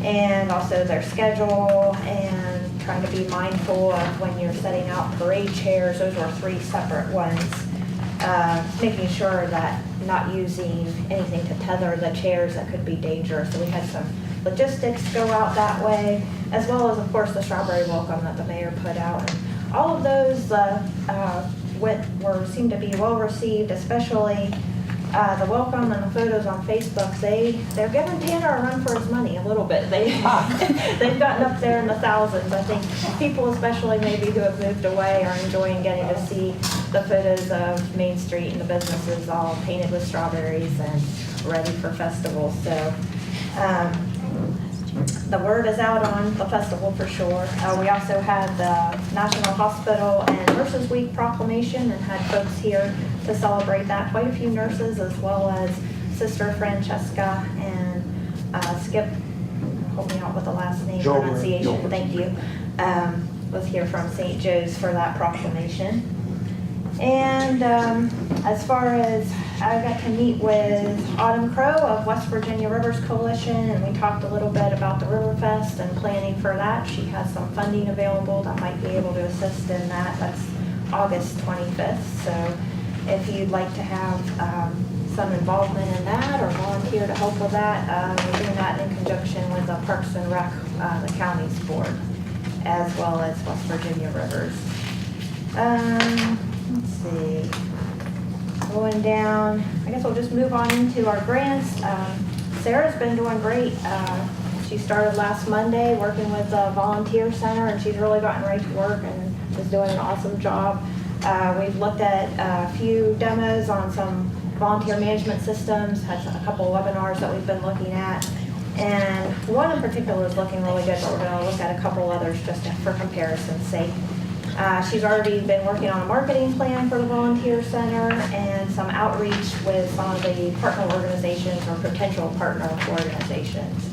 and also their schedule, and trying to be mindful of when you're setting out parade chairs. Those were 3 separate ones. Making sure that not using anything to tether the chairs that could be dangerous. So we had some logistics go out that way, as well as, of course, the strawberry welcome that the mayor put out. And all of those seemed to be well received, especially the welcome and the photos on Facebook. They're giving Tanner a run for his money a little bit. They've gotten up there in the thousands. I think people, especially maybe who have moved away, are enjoying getting to see the photos of Main Street and the businesses all painted with strawberries and ready for festivals. So the word is out on the festival for sure. We also had the National Hospital and Nurses Week proclamation and had folks here to celebrate that. Quite a few nurses, as well as Sister Francesca and Skip, help me out with the last name pronunciation, thank you, was here from St. Joe's for that proclamation. And as far as I got to meet with Autumn Crow of West Virginia Rivers Coalition, and we talked a little bit about the Riverfest and planning for that. She has some funding available that might be able to assist in that. That's August 25th. So if you'd like to have some involvement in that or volunteer to help with that, we're doing that in conjunction with the Parks and Rec, the county's board, as well as West Virginia Rivers. Let's see. Going down, I guess we'll just move on into our grants. Sarah's been doing great. She started last Monday working with the volunteer center, and she's really gotten right to work and is doing an awesome job. We've looked at a few demos on some volunteer management systems, had a couple of webinars that we've been looking at, and one in particular is looking really good, but we're going to look at a couple others just for comparison's sake. She's already been working on a marketing plan for the volunteer center and some outreach with some of the partner organizations or potential partner organizations.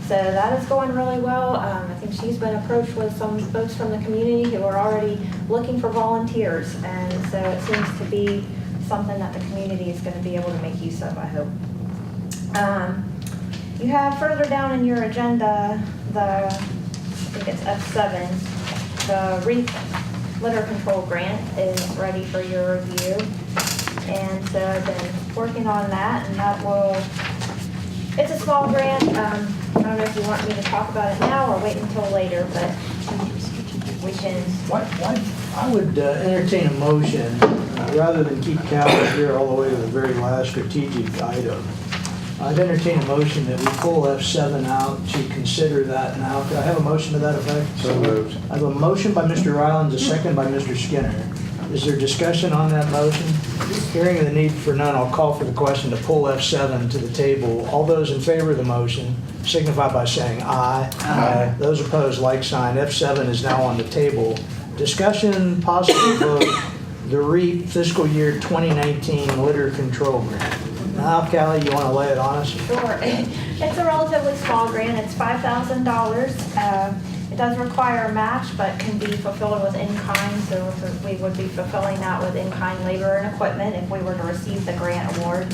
So that is going really well. I think she's been approached with some folks from the community who are already looking for volunteers, and so it seems to be something that the community is going to be able to make use of, I hope. You have further down in your agenda I think it's F7, the litter control grant is ready for your review, and so I've been working on that, and that will, it's a small grant. I don't know if you want me to talk about it now or wait until later, but we can. I would entertain a motion, rather than keep Callie here all the way to the very last strategic item. I'd entertain a motion that we pull F7 out to consider that now. Could I have a motion to that effect? So moved. I have a motion by Mr. Rylands, a second by Mr. Skinner. Is there discussion on that motion? Hearing the need for none, I'll call for the question to pull F7 to the table. All those in favor of the motion signify by saying aye. Aye. Those opposed, like sign. F7 is now on the table. Discussion, possible vote, the REAP fiscal year 2019 litter control grant. Now, Callie, you want to lay it on us? Sure. It's a relatively small grant. It's $5,000. It does require a match, but can be fulfilled with in-kind. So we would be fulfilling that with in-kind labor and equipment if we were to receive the grant award.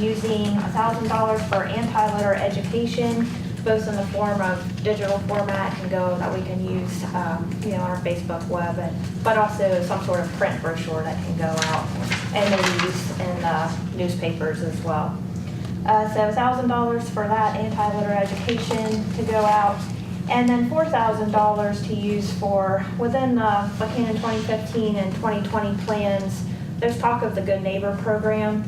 Using $1,000 for anti-litter education, both in the form of digital format that we can use, on our Facebook web, but also some sort of print brochure that can go out and maybe used in newspapers as well. So $1,000 for that anti-litter education to go out. And then $4,000 to use for, within the Buckhannon 2015 and 2020 plans, there's talk of the Good Neighbor program.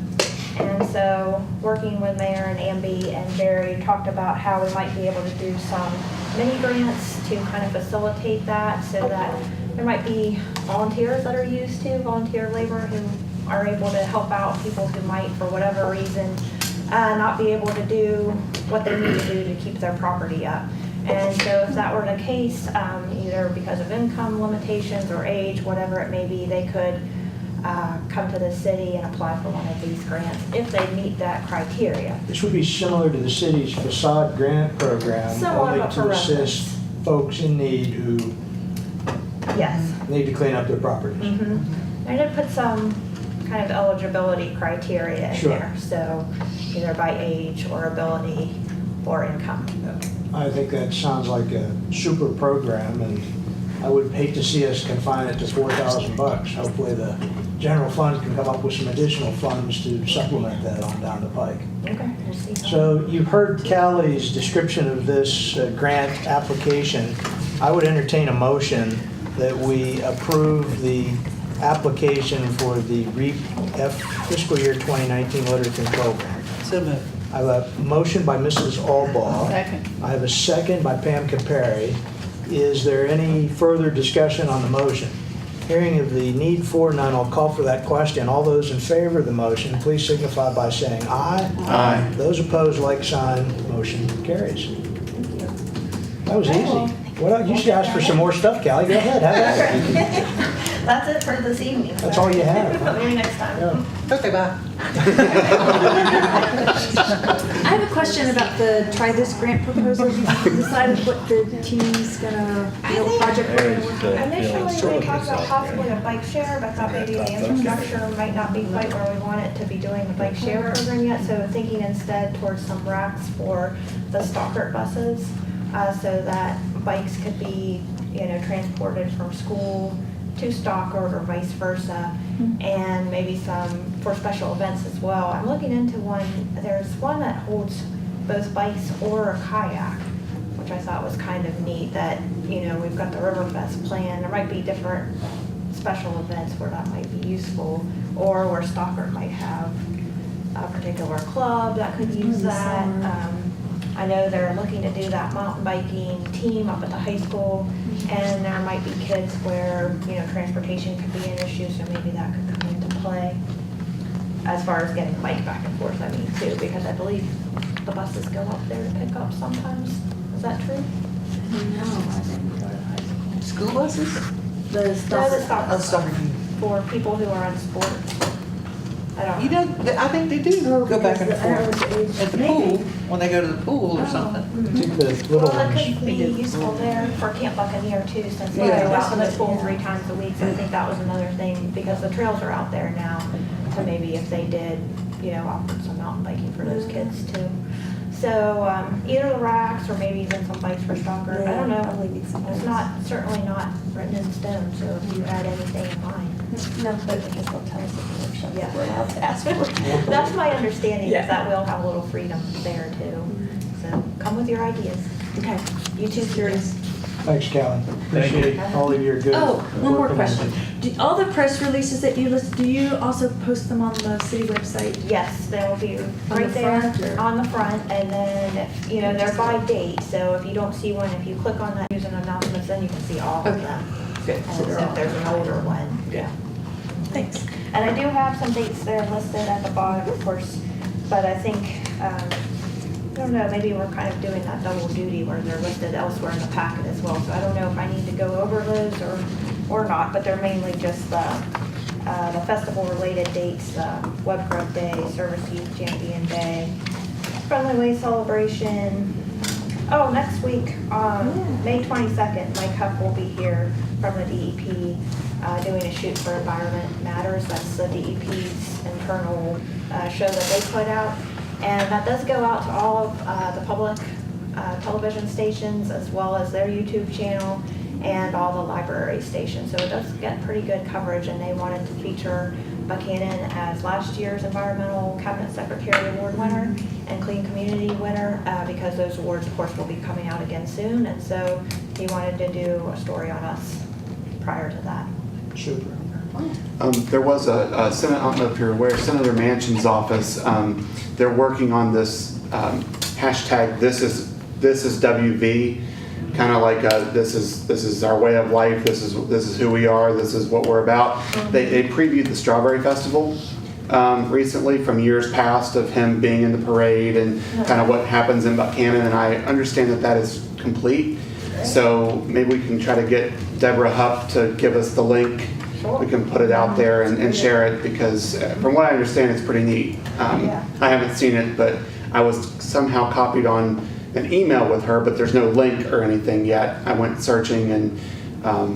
And so working with Mayor and Amby and Barry talked about how we might be able to do some mini grants to kind of facilitate that so that there might be volunteers that are used to, volunteer labor who are able to help out people who might, for whatever reason, not be able to do what they need to do to keep their property up. And so if that were the case, either because of income limitations or age, whatever it may be, they could come to the city and apply for one of these grants if they meet that criteria. This would be similar to the city's facade grant program, Somewhat, only but to for assist folks in need who Yes. need to clean up their properties. Mm-hmm. I did put some kind of eligibility criteria in Sure. there, so either by age or ability or income. I think that sounds like a super program, and I would hate to see us confine it to $4,000. Hopefully the general fund can come up with some additional funds to supplement that on down the pike. Okay, we'll see. So you've heard Callie's description of this grant application. I would entertain a motion that we approve the application for the REAP fiscal year 2019 litter control grant. So moved. I have a motion by Mrs. Albaugh. Second. I have a second by Pam Capari. Is there any further discussion on the motion? Hearing of the need for none, I'll call for that question. All those in favor of the motion, please signify by saying aye. Aye. Those opposed, like sign. Motion carries. That was easy. What else? You should ask for some more stuff, Callie. Go ahead, have at it. That's it for this evening. That's all you have, huh? Maybe next time. Yeah. Okay, bye. I have a question about the try this grant proposal. You decided what the team's gonna, what project we're gonna work on? Initially, we talked about possibly a bike share, but thought maybe the infrastructure might not be quite where we want it to be doing the bike share program yet. So thinking instead towards some racks for the Stockert buses, so that bikes could be, transported from school to Stockert or vice versa, and maybe some for special events as well. I'm looking into one. There's one that holds both bikes or a kayak, which I thought was kind of neat that, we've got the Riverfest plan. There might be different special events where that might be useful, or where Stockert might have a particular club that could use that. I know they're looking to do that mountain biking team up at the high school, and there might be kids where, transportation could be an issue, so maybe that could come into play. As far as getting the bike back and forth, too, because I believe the buses go up there to pick up sometimes. Is that true? No, I didn't go to high school. School buses? The No, the stuff. Oh, Stockert sorry. for people who are in sports. I don't You know. know, I think they do go back and forth at the pool, when they go to the pool or something. I think the little Well, that ones. could be useful there for Camp Buccaneer too, since they Yeah. go out to the pool 3 times a week. So I think that was another thing, because the trails are out there now. So maybe if they did, offer some mountain biking for those kids too. So either the racks or maybe even some bikes for Stockert. I don't know. It's not, certainly not written in stone, so if you had anything in mind. No, but they just don't tell us at the workshop. Yeah. We're allowed to ask for. That's my understanding, Yeah. is that we'll have a little freedom there too. So come with your ideas. Okay. You too, curious. Thanks, Callie. Appreciate all of your good. Oh, one more work on question. this. All the press releases that you list, do you also post them on the city website? Yes, they will be On right the there front, or? on the front, and then, they're by date, so if you don't see one, if you click on that news and announcements, then you can see all of Okay. them. Good. And so if there's an older one, yeah. Thanks. And I do have some dates there listed at the bottom, of course, but I think, I don't know, maybe we're kind of doing that double duty where they're listed elsewhere in the packet as well, so I don't know if I need to go over those or not, but they're mainly just the festival-related dates, Web Grub Day, Service Youth Champion Day, Friendly Way Celebration. Oh, next week, May 22nd, Mike Huff will be here from the DEP doing a Shoot for Environment Matters. That's the DEP's internal show that they put out. And that does go out to all of the public television stations as well as their YouTube channel. and all the library stations. So it does get pretty good coverage, and they wanted to feature Buckhannon as last year's Environmental Cabinet Secretary Award winner and Clean Community winner, because those awards, of course, will be coming out again soon. And so he wanted to do a story on us prior to that. Super. There was a Senate, I don't know if you're aware, Senator Manchin's office, they're working on this hashtag, this is WV, kind of like this is our way of life, this is who we are, this is what we're about. They previewed the Strawberry Festival recently from years past of him being in the parade and kind of what happens in Buckhannon, and I understand that is complete. So maybe we can try to get Deborah Hupp to give us the link. We can put it out there and share it, because from what I understand, it's pretty neat. I haven't seen it, but I was somehow copied on an email with her, but there's no link or anything yet. I went searching, and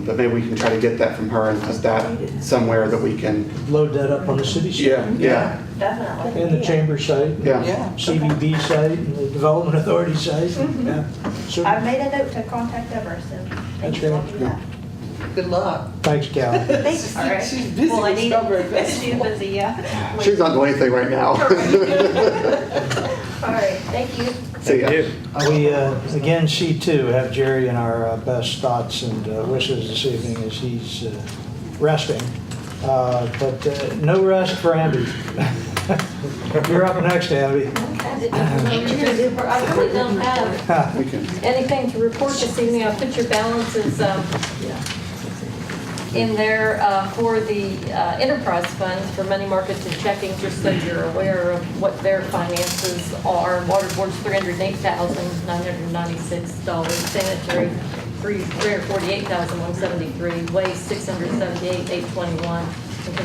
but maybe we can try to get that from her and put that somewhere that we can Load that up on the city site. Yeah. Definitely. And the chamber site. Yeah. CVB site, and the Development Authority site. Yeah. Super. I've made a note to contact Deborah, so thank you. I'll do that. Good luck. Thanks, Cal. Thanks. All right. She's busy with Strawberry Festival. She's busy, yeah. She's not doing anything right now. All right, thank you. See ya. We, again, she too, have Jerry in our best thoughts and wishes this evening as he's resting. But no rest for Amby. You're up next, Amby. I really don't have anything to report this evening. I put your balances in there for the enterprise funds for money markets and checking, just so you're aware of what their finances are. Water board's $308,996. Sanitary, $348,173. Waste, $678,821. And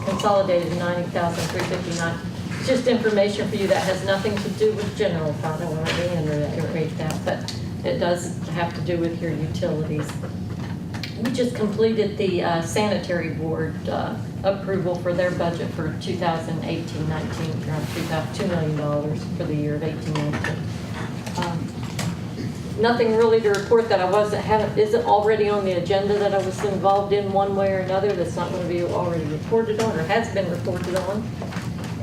consolidated, $90,359. It's just information for you that has nothing to do with general fund. I want to reiterate that, but it does have to do with your utilities. We just completed the sanitary board approval for their budget for 2018-19, around $2 million for the year of 18-19. Nothing really to report that isn't already on the agenda that I was involved in one way or another. That's not going to be already reported on or has been reported on.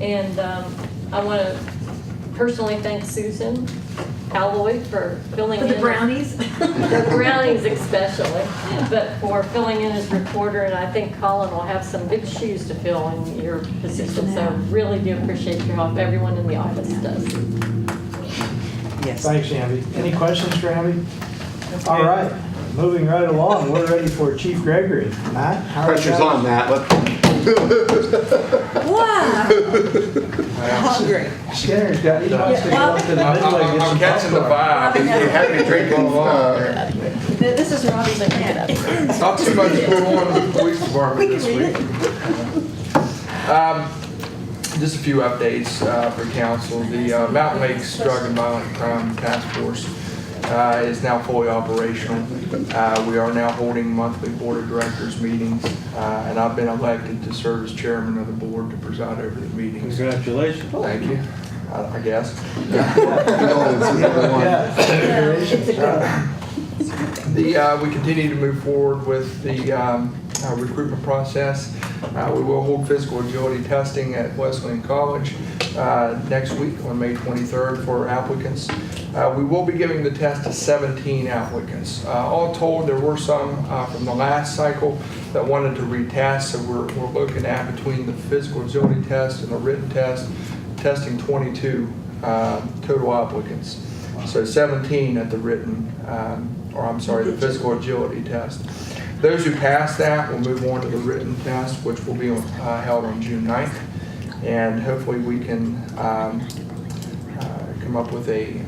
And I want to personally thank Susan Alloy for filling in. The brownies? The brownies especially, but for filling in as reporter, and I think Colin will have some big shoes to fill in your position, so I really do appreciate your help. Everyone in the office does. Yes. Thanks, Amby. Any questions for Amby? All right, moving right along, we're ready for Chief Gregory. Matt? how are you Pressure's guys? on, Matt. Wow. Hungry. Skinner's got, he wants to go up to the midway and get some I'm catching the popcorn. vibe. Robin, You had me drinking. This is Robbie's hand. Not too much going on with the police department this week. Just a few updates for council. The Mountain Lakes Drug and Violent Crime Task Force is now fully operational. We are now holding monthly board of directors meetings, and I've been elected to serve as chairman of the board to preside over the meetings. Congratulations. Thank you, I guess. We continue to move forward with the recruitment process. We will hold physical agility testing at Wesleyan College next week on May 23rd for applicants. We will be giving the test to 17 applicants. All told, there were some from the last cycle that wanted to retest, so we're looking at, between the physical agility test and the written test, testing 22 total applicants. So 17 at the written, the physical agility test. Those who pass that will move on to the written test, which will be held on June 9th. And hopefully we can come up with a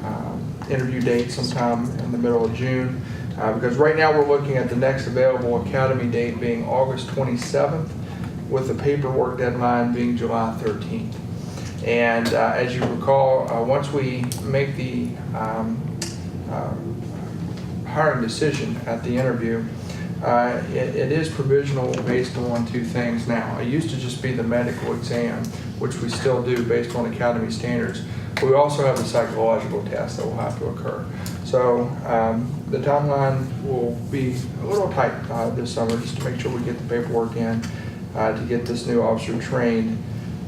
interview date sometime in the middle of June. Because right now we're looking at the next available academy date being August 27th, with the paperwork deadline being July 13th. And as you recall, once we make the hiring decision at the interview, it is provisional based on two things now. It used to just be the medical exam, which we still do based on academy standards. We also have a psychological test that will have to occur. So the timeline will be a little tight this summer just to make sure we get the paperwork in to get this new officer trained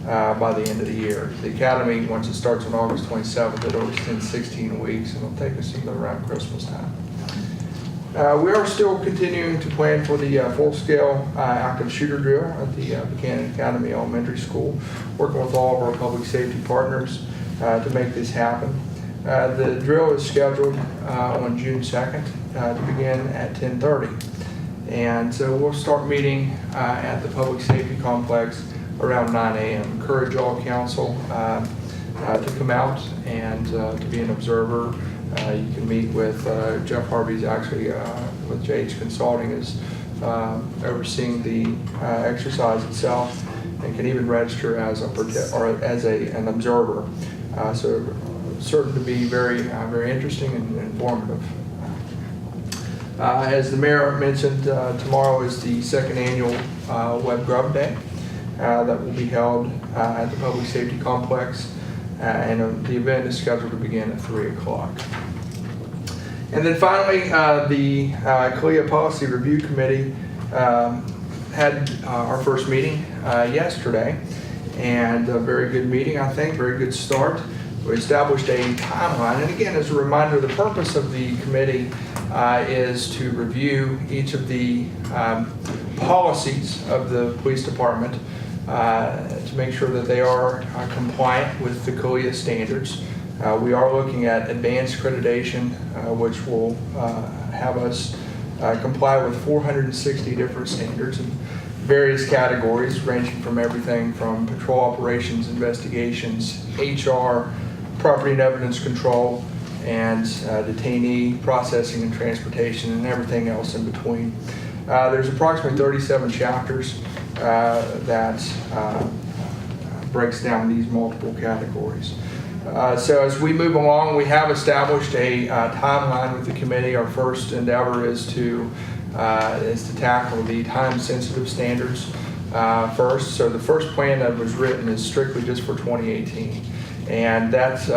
by the end of the year. The academy, once it starts on August 27th, it'll extend 16 weeks and it'll take us into around Christmas time. We are still continuing to plan for the full-scale active shooter drill at the Buckhannon Academy Elementary School, working with all of our public safety partners to make this happen. The drill is scheduled on June 2nd to begin at 10:30. And so we'll start meeting at the public safety complex around 9 a.m. Encourage all council to come out and to be an observer. You can meet with Jeff Harvey's actually with JH Consulting is overseeing the exercise itself, and can even register as an observer. So certain to be very interesting and informative. As the mayor mentioned, tomorrow is the second annual Web Grub Day that will be held at the public safety complex. And the event is scheduled to begin at 3 o'clock. And then finally, the CALEA Policy Review Committee had our first meeting yesterday, and a very good meeting, I think, very good start. We established a timeline, and again, as a reminder, the purpose of the committee is to review each of the policies of the police department to make sure that they are compliant with the CALEA standards. We are looking at advanced accreditation, which will have us comply with 460 different standards in various categories, ranging from everything from patrol operations, investigations, HR, property and evidence control, and detainee processing and transportation, and everything else in between. There's approximately 37 chapters that breaks down these multiple categories. So as we move along, we have established a timeline with the committee. Our first endeavor is to tackle the time-sensitive standards first. So the first plan that was written is strictly just for 2018. And that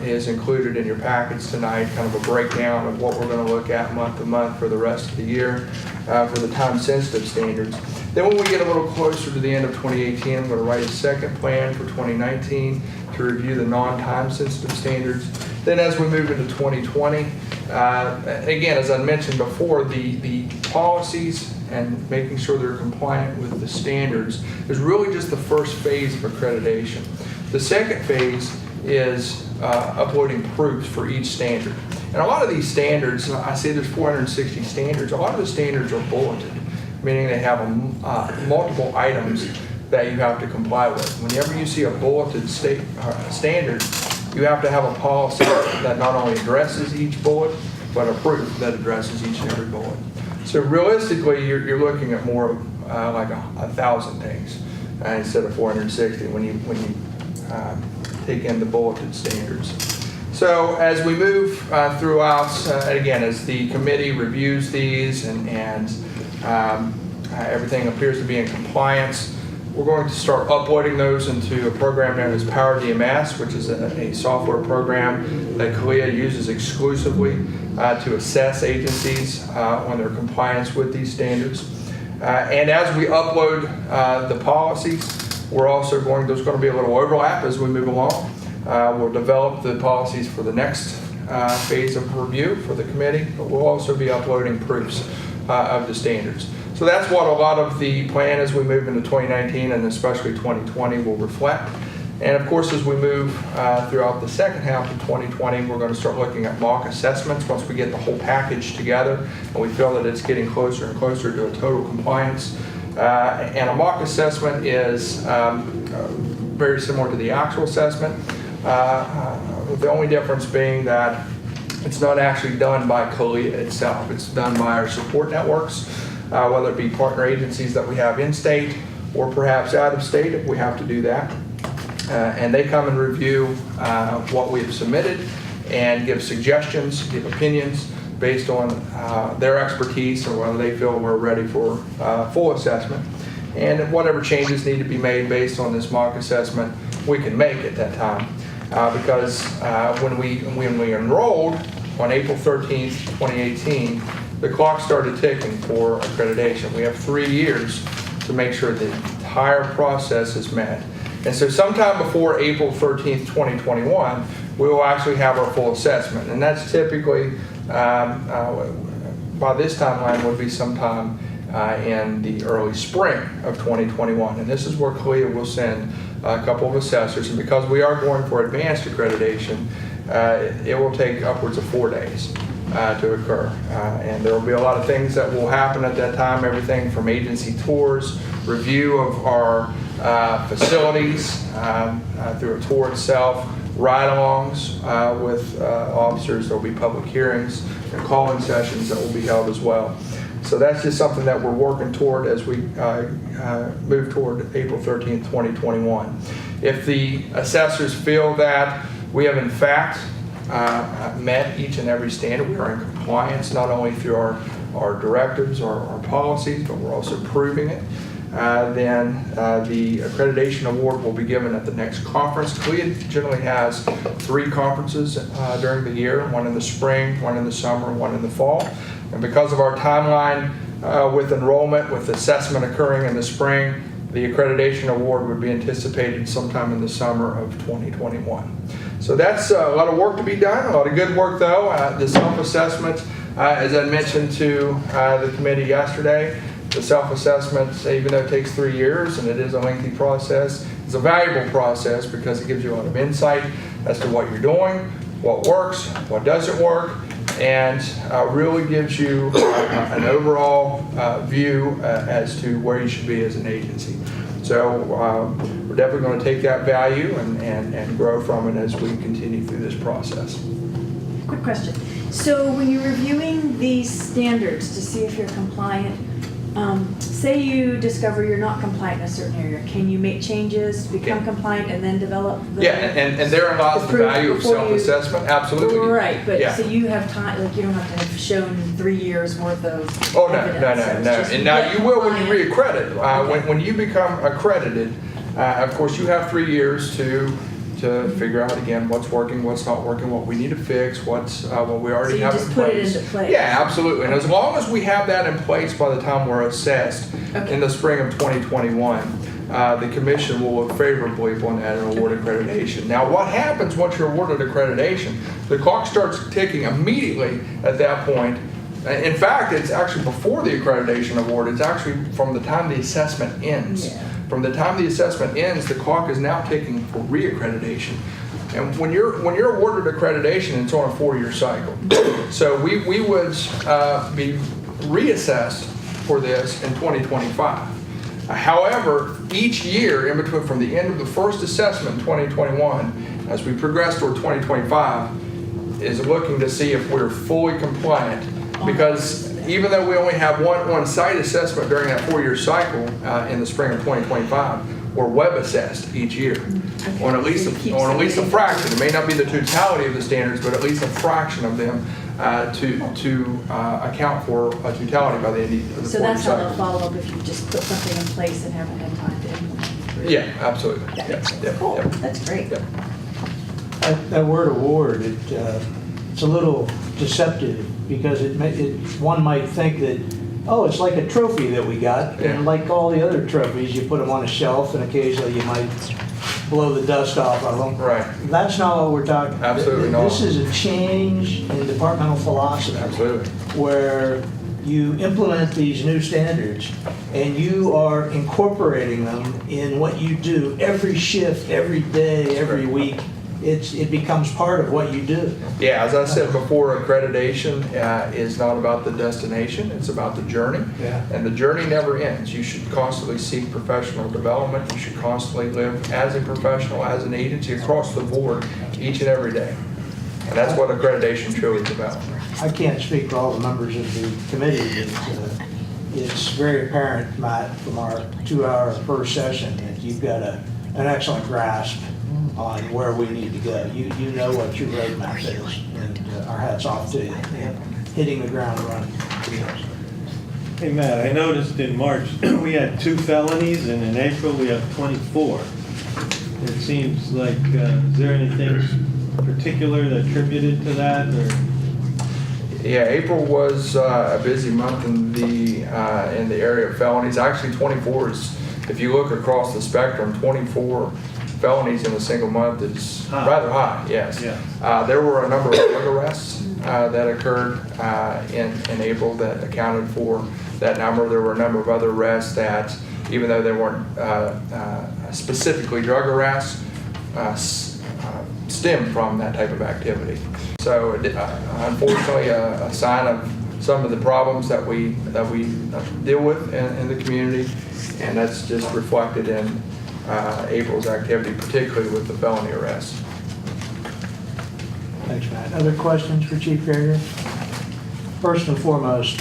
is included in your packets tonight, kind of a breakdown of what we're going to look at month to month for the rest of the year for the time-sensitive standards. Then when we get a little closer to the end of 2018, I'm going to write a second plan for 2019 to review the non-time sensitive standards. Then as we move into 2020, again, as I mentioned before, the policies and making sure they're compliant with the standards is really just the first phase of accreditation. The second phase is uploading proofs for each standard. And a lot of these standards, I say there's 460 standards, a lot of the standards are bulleted, meaning they have multiple items that you have to comply with. Whenever you see a bulleted standard, you have to have a policy that not only addresses each bullet, but a proof that addresses each and every bullet. So realistically, you're looking at more like 1,000 things instead of 460 when you take in the bulleted standards. So as we move throughout, again, as the committee reviews these and everything appears to be in compliance, we're going to start uploading those into a program known as Power DMS, which is a software program that CALEA uses exclusively to assess agencies on their compliance with these standards. And as we upload the policies, we're also there's going to be a little overlap as we move along. We'll develop the policies for the next phase of review for the committee, but we'll also be uploading proofs of the standards. So that's what a lot of the plan as we move into 2019 and especially 2020 will reflect. And of course, as we move throughout the second half of 2020, we're going to start looking at mock assessments once we get the whole package together and we feel that it's getting closer and closer to a total compliance. And a mock assessment is very similar to the actual assessment, with the only difference being that it's not actually done by CALEA itself. It's done by our support networks, whether it be partner agencies that we have in-state or perhaps out-of-state if we have to do that. And they come and review what we have submitted and give suggestions, give opinions based on their expertise or whether they feel we're ready for full assessment. And whatever changes need to be made based on this mock assessment, we can make at that time. because when we enrolled on April 13th, 2018, the clock started ticking for accreditation. We have 3 years to make sure the entire process is met. And so sometime before April 13th, 2021, we will actually have our full assessment. And that's typically, by this timeline, would be sometime in the early spring of 2021. And this is where CLIA will send a couple of assessors. And because we are going for advanced accreditation, it will take upwards of 4 days to occur. And there will be a lot of things that will happen at that time, everything from agency tours, review of our facilities through a tour itself, ride-alongs with officers. There will be public hearings and call-in sessions that will be held as well. So that's just something that we're working toward as we move toward April 13th, 2021. If the assessors feel that we have in fact met each and every standard, we are in compliance not only through our directives or our policies, but we're also proving it, then the accreditation award will be given at the next conference. CLIA generally has 3 conferences during the year, one in the spring, one in the summer, one in the fall. And because of our timeline with enrollment, with assessment occurring in the spring, the accreditation award would be anticipated sometime in the summer of 2021. So that's a lot of work to be done, a lot of good work though. The self-assessment, as I mentioned to the committee yesterday, the self-assessment, even though it takes 3 years and it is a lengthy process, it's a valuable process because it gives you a lot of insight as to what you're doing, what works, what doesn't work, and really gives you an overall view as to where you should be as an agency. So we're definitely going to take that value and grow from it as we continue through this process. Quick question. So when you're reviewing these standards to see if you're compliant, say you discover you're not compliant in a certain area, can you make changes to become compliant and then develop the... Yeah, and therein lies the value of self-assessment. Absolutely. Right, but yeah. so you have time, like you don't have to have shown 3 years worth of Oh, no, evidence. no. And now you will when you re-accredit. When you become accredited, of course you have 3 years to figure out again what's working, what's not working, what we need to fix, what we already have in place. So you just put it into place. Yeah, absolutely. And as long as we have that in place by the time we're assessed in the spring of 2021, the commission will look favorably upon that and award accreditation. Now, what happens once you're awarded accreditation? The clock starts ticking immediately at that point. In fact, it's actually before the accreditation award. It's actually from the time the assessment ends. Yeah. From the time the assessment ends, the clock is now ticking for re-accreditation. And when you're awarded accreditation, it's on a 4-year cycle. So we would be reassessed for this in 2025. However, each year in between, from the end of the first assessment in 2021, as we progress toward 2025, is looking to see if we're fully compliant. Because even though we only have one site assessment during that 4-year cycle in the spring of 2025, we're web assessed each year on at least a fraction. It may not be the totality of the standards, but at least a fraction of them to account for a totality by the end of the 4-year cycle. So that's how they'll follow up if you just put something in place and haven't had time to implement it. Yeah, absolutely. Cool. That's great. That word award, it's a little deceptive because one might think that, oh, it's like a trophy that we got, and like all the other trophies, you put them on a shelf and occasionally you might blow the dust off of them. Right. That's not what we're talking about. Absolutely not. This is a change in departmental philosophy. Absolutely. Where you implement these new standards and you are incorporating them in what you do every shift, every day, every week. It becomes part of what you do. Yeah, as I said before, accreditation is not about the destination, it's about the journey. Yeah. And the journey never ends. You should constantly seek professional development. You should constantly live as a professional, as an agency across the board each and every day. And that's what accreditation truly is about. I can't speak for all the members of the committee, but it's very apparent, Matt, from our 2-hour first session that you've got an excellent grasp on where we need to go. You know what your roadmap is, and our hats off to you, hitting the ground running. Hey Matt, I noticed in March we had 2 felonies, and in April we have 24. It seems like, is there anything particular that attributed to that, or? Yeah, April was a busy month in the area of felonies. Actually, 24 is, if you look across the spectrum, 24 felonies in a single month is rather high, yes. Yeah. There were a number of drug arrests that occurred in April that accounted for that number. There were a number of other arrests that, even though they weren't specifically drug arrests, stemmed from that type of activity. So unfortunately, a sign of some of the problems that we deal with in the community, and that's just reflected in April's activity, particularly with the felony arrests. Thanks, Matt. Other questions for Chief Carrier? First and foremost,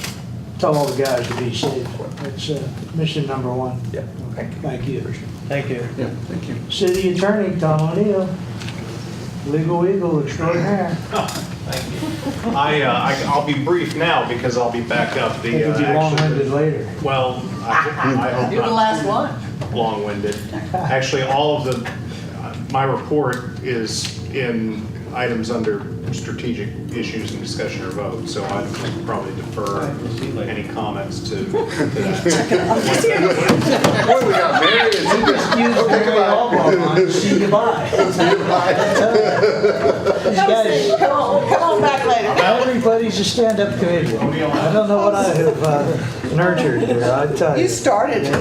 tell all the guys to be safe. That's mission number one. Yeah, thank you. Thank you. Thank you. Yeah, thank you. City Attorney Tom O'Neill, legal eagle extraordinaire. Thank you. I'll be brief now because I'll be back up. It will be long-winded later. Well, I hope You're the not last one. long-winded. Actually, all of my report is in items under strategic issues and discussion or vote, so I would probably defer any comments to that. Boy, we got married and you just, okay, goodbye. See you bye. Come on back later. Everybody's a stand-up comedian. I don't know what I have nurtured here, I tell you. You started it.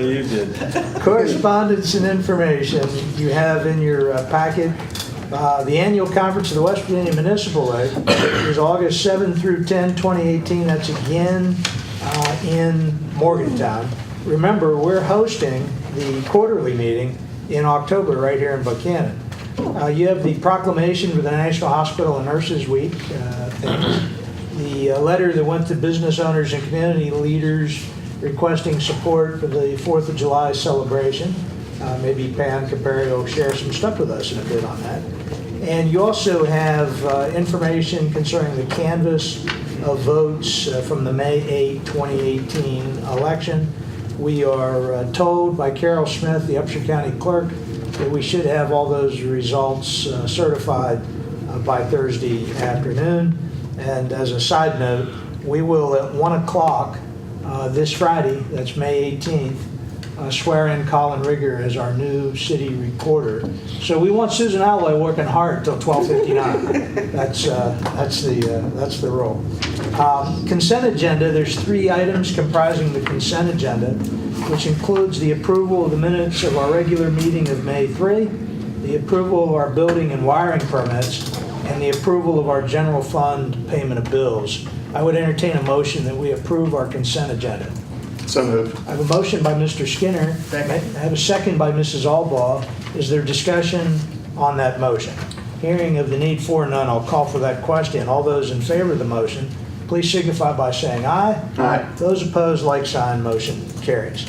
You did. Correspondence and information you have in your packet. The annual conference of the West Virginia Municipal League is August 7 through 10, 2018. That's again in Morgantown. Remember, we're hosting the quarterly meeting in October right here in Buckhannon. You have the proclamation for the National Hospital and Nurses Week things. The letter that went to business owners and community leaders requesting support for the 4th of July celebration. Maybe Pam Capario will share some stuff with us in a bit on that. And you also have information concerning the canvass of votes from the May 8, 2018 election. We are told by Carol Smith, the Upshur County Clerk, that we should have all those results certified by Thursday afternoon. And as a side note, we will at 1 o'clock this Friday, that's May 18th, swear in Colin Rigger as our new city recorder. So we want Susan Alloway working hard till 12:59. That's the role. Consent agenda. There's 3 items comprising the consent agenda, which includes the approval of the minutes of our regular meeting of May 3, the approval of our building and wiring permits, and the approval of our general fund payment of bills. I would entertain a motion that we approve our consent agenda. So moved. I have a motion by Mr. Skinner. I have a second by Mrs. Albaugh. Is there discussion on that motion? Hearing of the need for none, I'll call for that question. All those in favor of the motion, please signify by saying aye. Aye. Those opposed, like sign, motion carries.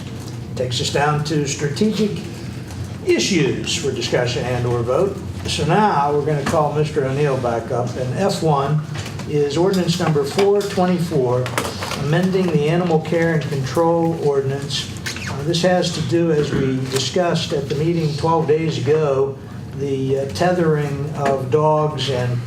Takes us down to strategic issues for discussion and or vote. So now we're going to call Mr. O'Neill back up, and F1 is ordinance number 424, amending the animal care and control ordinance. This has to do, as we discussed at the meeting 12 days ago, the tethering of dogs and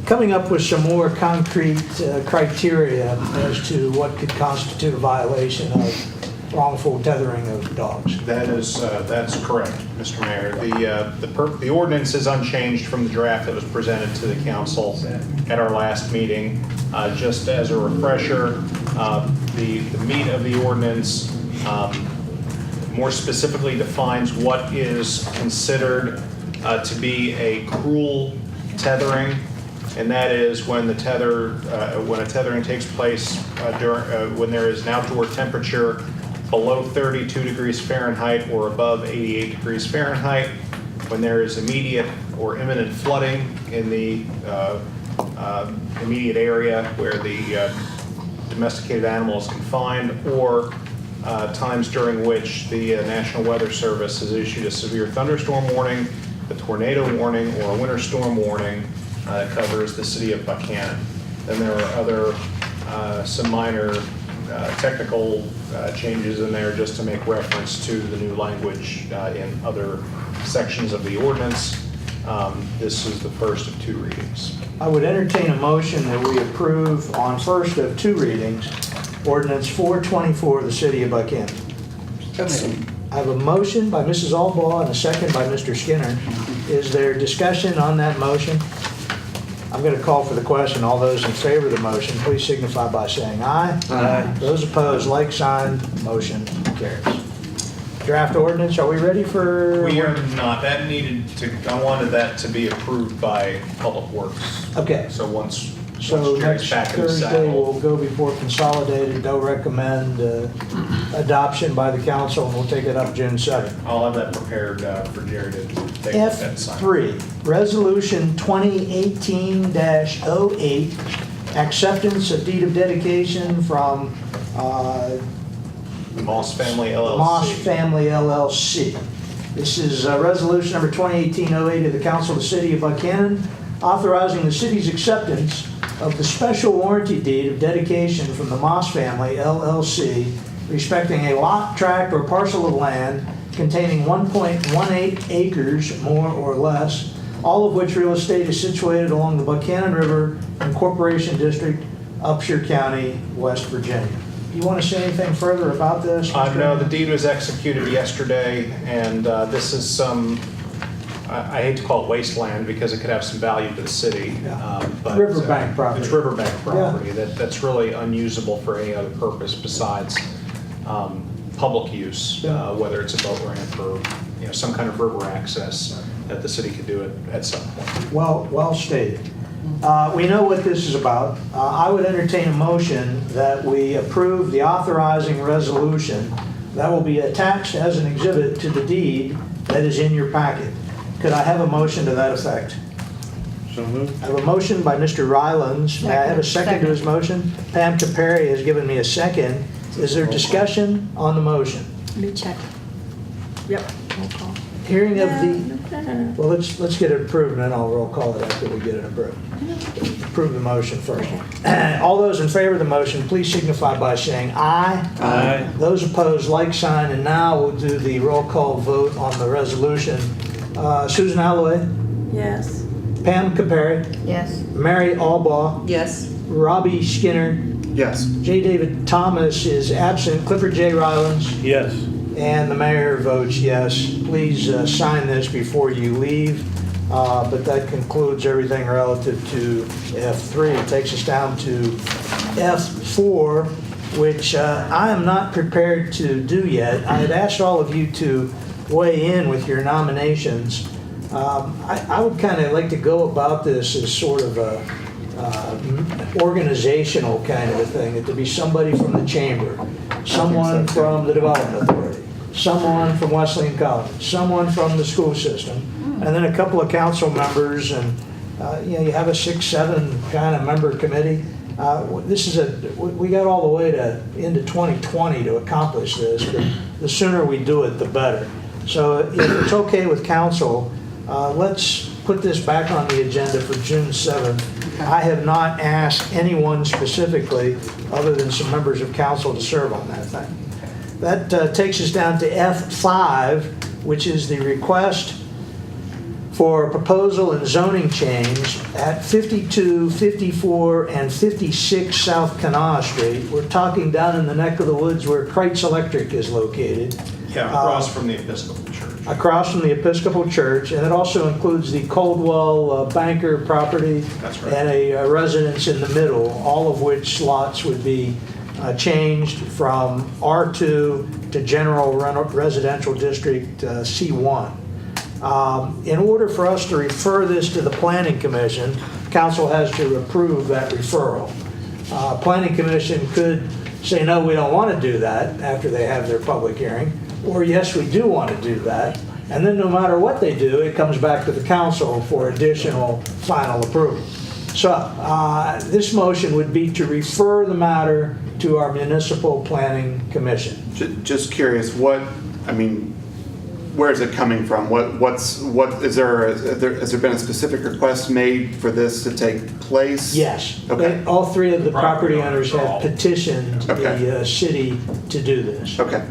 coming up with some more concrete criteria as to what could constitute a violation of wrongful tethering of dogs. That's correct, Mr. Mayor. The ordinance is unchanged from the draft that was presented to the council at our last meeting. Just as a refresher, the meat of the ordinance more specifically defines what is considered to be a cruel tethering, and that is when a tethering takes place when there is an outdoor temperature below 32 degrees Fahrenheit or above 88 degrees Fahrenheit, when there is immediate or imminent flooding in the immediate area where the domesticated animal is confined, or times during which the National Weather Service has issued a severe thunderstorm warning, a tornado warning, or a winter storm warning that covers the city of Buckhannon. Then there are other some minor technical changes in there just to make reference to the new language in other sections of the ordinance. This is the first of 2 readings. I would entertain a motion that we approve on first of 2 readings, ordinance 424 of the city of Buckhannon. I have a motion by Mrs. Albaugh and a second by Mr. Skinner. Is there discussion on that motion? I'm going to call for the question. All those in favor of the motion, please signify by saying aye. Aye. Those opposed, like sign. Motion carries. Draft ordinance, are we ready for? We are not. That needed to, I wanted that to be approved by Public Works. Okay. So once So Jerry's next back in the Thursday, saddle. we'll go before consolidated. They'll recommend adoption by the council, and we'll take it up June 2nd. I'll have that prepared for Jerry to take that sign. F3, Resolution 2018-08, acceptance of deed of dedication from The Moss Family LLC. Moss Family LLC. This is resolution number 2018-08 of the Council of the City of Buckhannon, authorizing the city's acceptance of the special warranty deed of dedication from the Moss Family LLC respecting a lot, tract, or parcel of land containing 1.18 acres, more or less, all of which real estate is situated along the Buckhannon River in Corporation District, Upshur County, West Virginia. Do you want to say anything further about this? No, the deed was executed yesterday, and this is some, I hate to call it wasteland because it could have some value to the city. But Riverbank property. It's riverbank property that's really unusable for any other purpose besides public use, whether it's a boat ramp or some kind of river access that the city could do it at some point. Well stated. We know what this is about. I would entertain a motion that we approve the authorizing resolution that will be attached as an exhibit to the deed that is in your packet. Could I have a motion to that effect? So moved. I have a motion by Mr. Rylands. May I have a second to his motion? Pam Capari has given me a second. Is there discussion on the motion? Let me check. Yep, roll call. Hearing of the, No. well, let's get it approved, and then I'll roll call it after we get it approved. Approve the motion first. All those in favor of the motion, please signify by saying aye. Aye. Those opposed, like sign, and now we'll do the roll call vote on the resolution. Susan Alloway, Yes. Pam Capari, Yes. Mary Albaugh, Yes. Robbie Skinner, Yes. J. David Thomas is absent, Clifford J. Rylands, Yes. and the mayor votes yes. Please sign this before you leave. But that concludes everything relative to F3. It takes us down to F4, which I am not prepared to do yet. I had asked all of you to weigh in with your nominations. I would kind of like to go about this as sort of a organizational kind of a thing, that to be somebody from the chamber, someone from the Development Authority, someone from Wesleyan College, someone from the school system, and then a couple of council members, and you have a 6-7 kind of member committee. We got all the way to into 2020 to accomplish this, but the sooner we do it, the better. So if it's okay with council, let's put this back on the agenda for June 7th. I have not asked anyone specifically, other than some members of council, to serve on that thing. That takes us down to F5, which is the request for a proposal and zoning change at 52, 54, and 56 South Kanawha Street. We're talking down in the neck of the woods where Kreitz Electric is located. Yeah, across from the Episcopal Church. Across from the Episcopal Church, and it also includes the Coldwell banker property. That's right. And a residence in the middle, all of which lots would be changed from R2 to General Residential District C1. In order for us to refer this to the Planning Commission, council has to approve that referral. Planning Commission could say, no, we don't want to do that after they have their public hearing, or yes, we do want to do that. And then no matter what they do, it comes back to the council for additional final approval. So this motion would be to refer the matter to our Municipal Planning Commission. Just curious, where is it coming from? Has there been a specific request made for this to take place? Yes. Okay. All three of the property owners have petitioned Okay. the city to do this. Okay.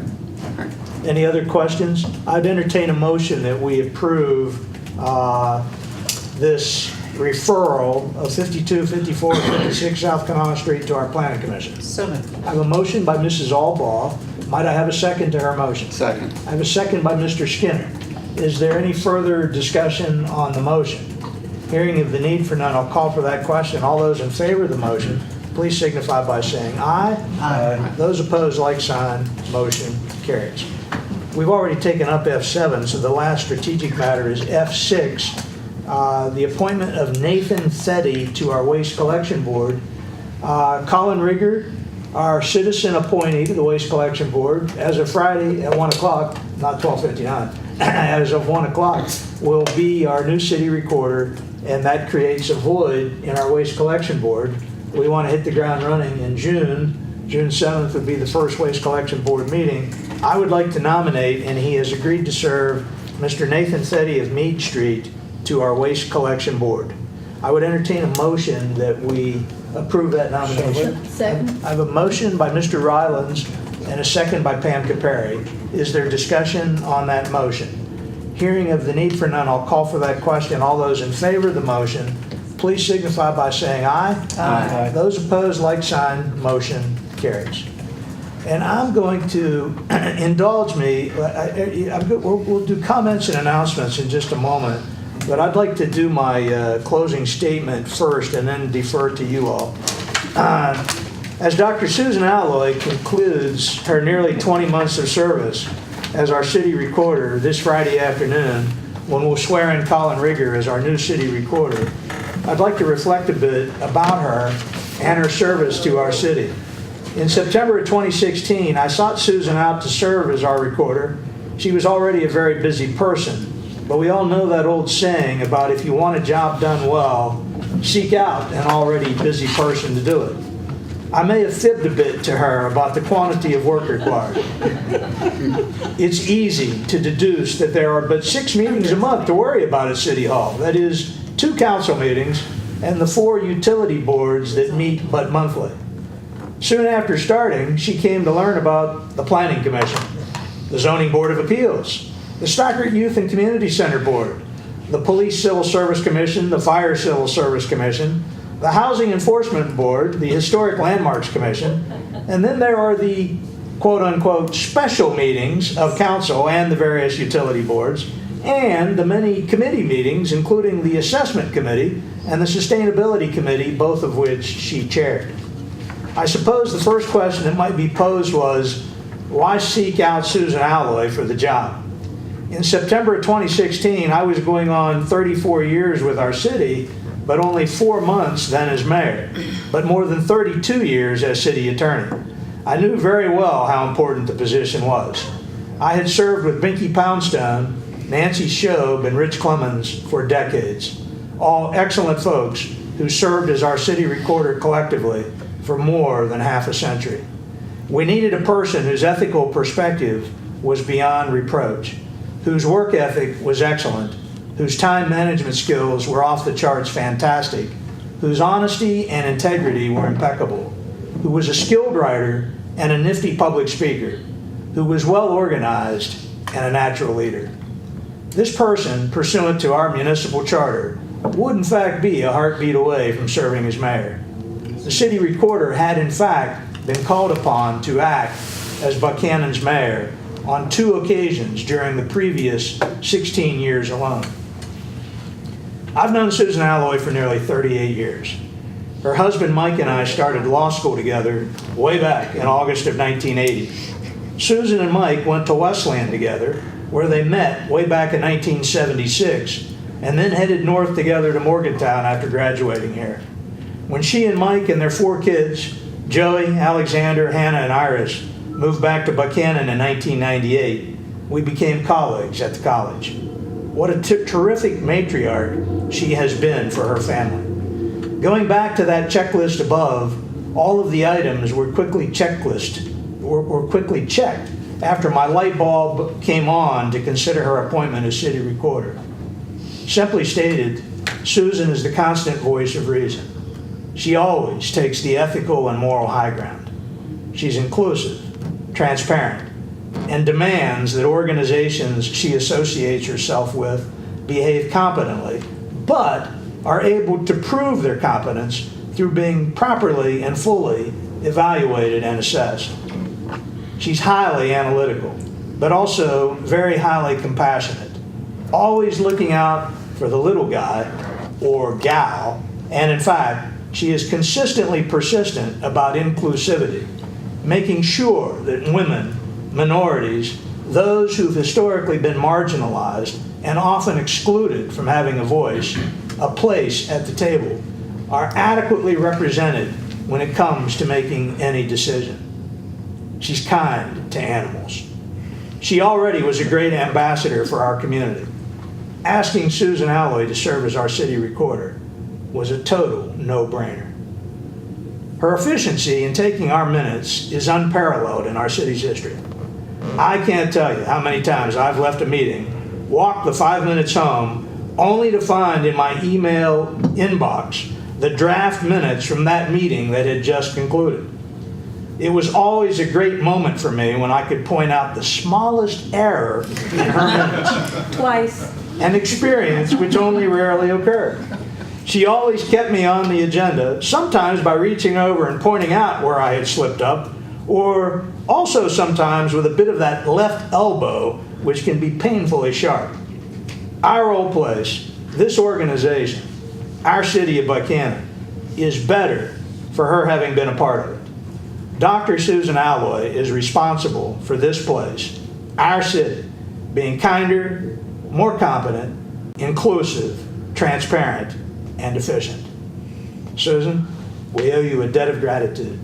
Any other questions? I'd entertain a motion that we approve this referral of 52, 54, 56 South Kanawha Street to our planning commission. So moved. I have a motion by Mrs. Albaugh. Might I have a second to her motion? Second. I have a second by Mr. Skinner. Is there any further discussion on the motion? Hearing of the need for none, I'll call for that question. All those in favor of the motion, please signify by saying aye. Aye. Those opposed, like sign. Motion carries. We've already taken up F7, so the last strategic matter is F6, the appointment of Nathan Fetty to our Waste Collection Board. Colin Rigger, our citizen appointee to the Waste Collection Board, as of Friday at 1 o'clock, not 12:59, as of 1 o'clock, will be our new city recorder, and that creates a void in our Waste Collection Board. We want to hit the ground running in June. June 7th would be the first Waste Collection Board meeting. I would like to nominate, and he has agreed to serve, Mr. Nathan Fetty of Meade Street to our Waste Collection Board. I would entertain a motion that we approve that nomination. Second. I have a motion by Mr. Rylands and a second by Pam Capari. Is there discussion on that motion? Hearing of the need for none, I'll call for that question. All those in favor of the motion, please signify by saying aye. Aye. Those opposed, like sign. Motion carries. And I'm going to indulge me. We'll do comments and announcements in just a moment. But I'd like to do my closing statement first and then defer to you all. As Dr. Susan Alloy concludes her nearly 20 months of service as our city recorder this Friday afternoon, when we'll swear in Colin Rigger as our new city recorder, I'd like to reflect a bit about her and her service to our city. In September of 2016, I sought Susan out to serve as our recorder. She was already a very busy person. But we all know that old saying about if you want a job done well, seek out an already busy person to do it. I may have fibbed a bit to her about the quantity of work required. It's easy to deduce that there are but 6 meetings a month to worry about at City Hall. That is, 2 council meetings and the 4 utility boards that meet but monthly. Soon after starting, she came to learn about the Planning Commission, the Zoning Board of Appeals, the Stockert Youth and Community Center Board, the Police Civil Service Commission, the Fire Civil Service Commission, the Housing Enforcement Board, the Historic Landmarks Commission, and then there are the quote-unquote special meetings of council and the various utility boards, and the many committee meetings, including the Assessment Committee and the Sustainability Committee, both of which she chaired. I suppose the first question that might be posed was, why seek out Susan Alloy for the job? In September of 2016, I was going on 34 years with our city, but only 4 months then as mayor, but more than 32 years as city attorney. I knew very well how important the position was. I had served with Binky Poundstone, Nancy Shobe, and Rich Clemens for decades, all excellent folks who served as our city recorder collectively for more than half a century. We needed a person whose ethical perspective was beyond reproach, whose work ethic was excellent, whose time management skills were off the charts fantastic, whose honesty and integrity were impeccable, who was a skilled writer and a nifty public speaker, who was well organized and a natural leader. This person, pursuant to our municipal charter, would in fact be a heartbeat away from serving as mayor. The city recorder had in fact been called upon to act as Buckhannon's mayor on 2 occasions during the previous 16 years alone. I've known Susan Alloy for nearly 38 years. Her husband Mike and I started law school together way back in August of 1980. Susan and Mike went to Wesleyan together, where they met way back in 1976, and then headed north together to Morgantown after graduating here. When she and Mike and their 4 kids, Joey, Alexander, Hannah, and Iris, moved back to Buckhannon in 1998, we became colleagues at the college. What a terrific matriarch she has been for her family. Going back to that checklist above, all of the items were quickly checked after my light bulb came on to consider her appointment as city recorder. Simply stated, Susan is the constant voice of reason. She always takes the ethical and moral high ground. She's inclusive, transparent, and demands that organizations she associates herself with behave competently, but are able to prove their competence through being properly and fully evaluated and assessed. She's highly analytical, but also very highly compassionate, always looking out for the little guy or gal, and in fact, she is consistently persistent about inclusivity, making sure that women, minorities, those who've historically been marginalized and often excluded from having a voice, a place at the table, are adequately represented when it comes to making any decision. She's kind to animals. She already was a great ambassador for our community. Asking Susan Alloy to serve as our city recorder was a total no-brainer. Her efficiency in taking our minutes is unparalleled in our city's history. I can't tell you how many times I've left a meeting, walked the 5 minutes home, only to find in my email inbox the draft minutes from that meeting that had just concluded. It was always a great moment for me when I could point out the smallest error in her minutes. Twice. An experience which only rarely occurred. She always kept me on the agenda, sometimes by reaching over and pointing out where I had slipped up, or also sometimes with a bit of that left elbow, which can be painfully sharp. Our old place, this organization, our city of Buckhannon, is better for her having been a part of it. Dr. Susan Alloy is responsible for this place, our city, being kinder, more competent, inclusive, transparent, and efficient. Susan, we owe you a debt of gratitude.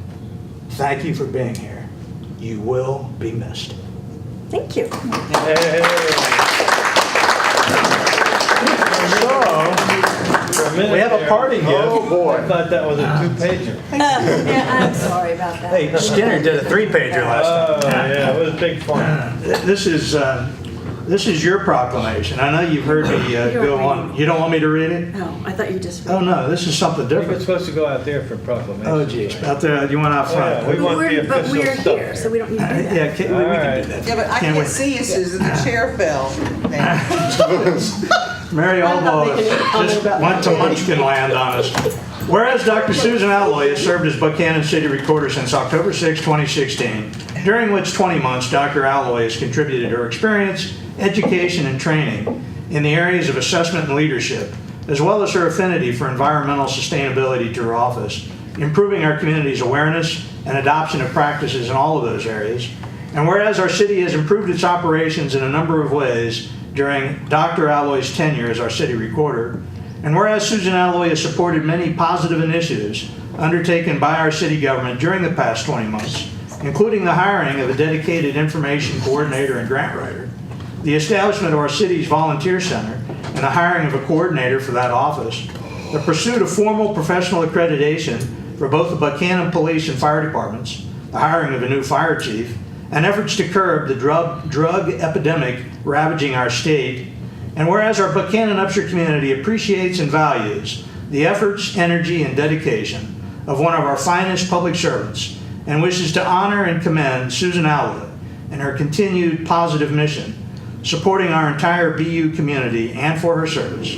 Thank you for being here. You will be missed. Thank you. We have a party gift. Oh, boy. I thought that was a two-pager. Yeah, I'm sorry about that. Hey, Skinner did a 3-pager last time. Oh, yeah, it was big fun. This is your proclamation. I know you've heard me go on. You don't want me to read it? Oh, I thought you just. Oh, no, this is something We were different. supposed to go out there for proclamation. Oh, geez. Out there, you went out front. Oh, yeah, we want the But official we're stuff here, so we don't need to do that. Yeah, we can do that. Yeah, but I Can't can't wait. see you, Susan, the chair fell. Mary Albo just went to Munchkin land on us. Whereas Dr. Susan Alloy has served as Buckhannon City Recorder since October 6, 2016, during which 20 months Dr. Alloy has contributed her experience, education, and training in the areas of assessment and leadership, as well as her affinity for environmental sustainability to her office, improving our community's awareness and adoption of practices in all of those areas. And whereas our city has improved its operations in a number of ways during Dr. Alloy's tenure as our city recorder, and whereas Susan Alloy has supported many positive initiatives undertaken by our city government during the past 20 months, including the hiring of a dedicated information coordinator and grant writer, the establishment of our city's volunteer center, and the hiring of a coordinator for that office, the pursuit of formal professional accreditation for both the Buckhannon Police and Fire Departments, the hiring of a new fire chief, and efforts to curb the drug epidemic ravaging our state. And whereas our Buckhannon Upshur community appreciates and values the efforts, energy, and dedication of one of our finest public servants, and wishes to honor and commend Susan Alloy and her continued positive mission, supporting our entire BU community and for her service.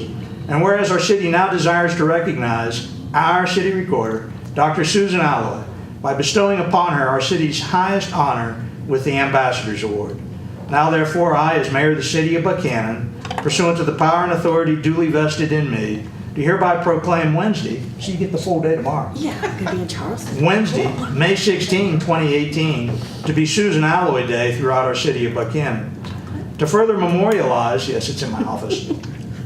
And whereas our city now desires to recognize our city recorder, Dr. Susan Alloy, by bestowing upon her our city's highest honor with the Ambassador's Award. Now therefore, I, as Mayor of the City of Buckhannon, pursuant to the power and authority duly vested in me, do hereby proclaim Wednesday, so you get the full day tomorrow. Yeah, I'm gonna be in Charleston. Wednesday, May 16, 2018, to be Susan Alloy Day throughout our city of Buckhannon. To further memorialize, yes, it's in my office,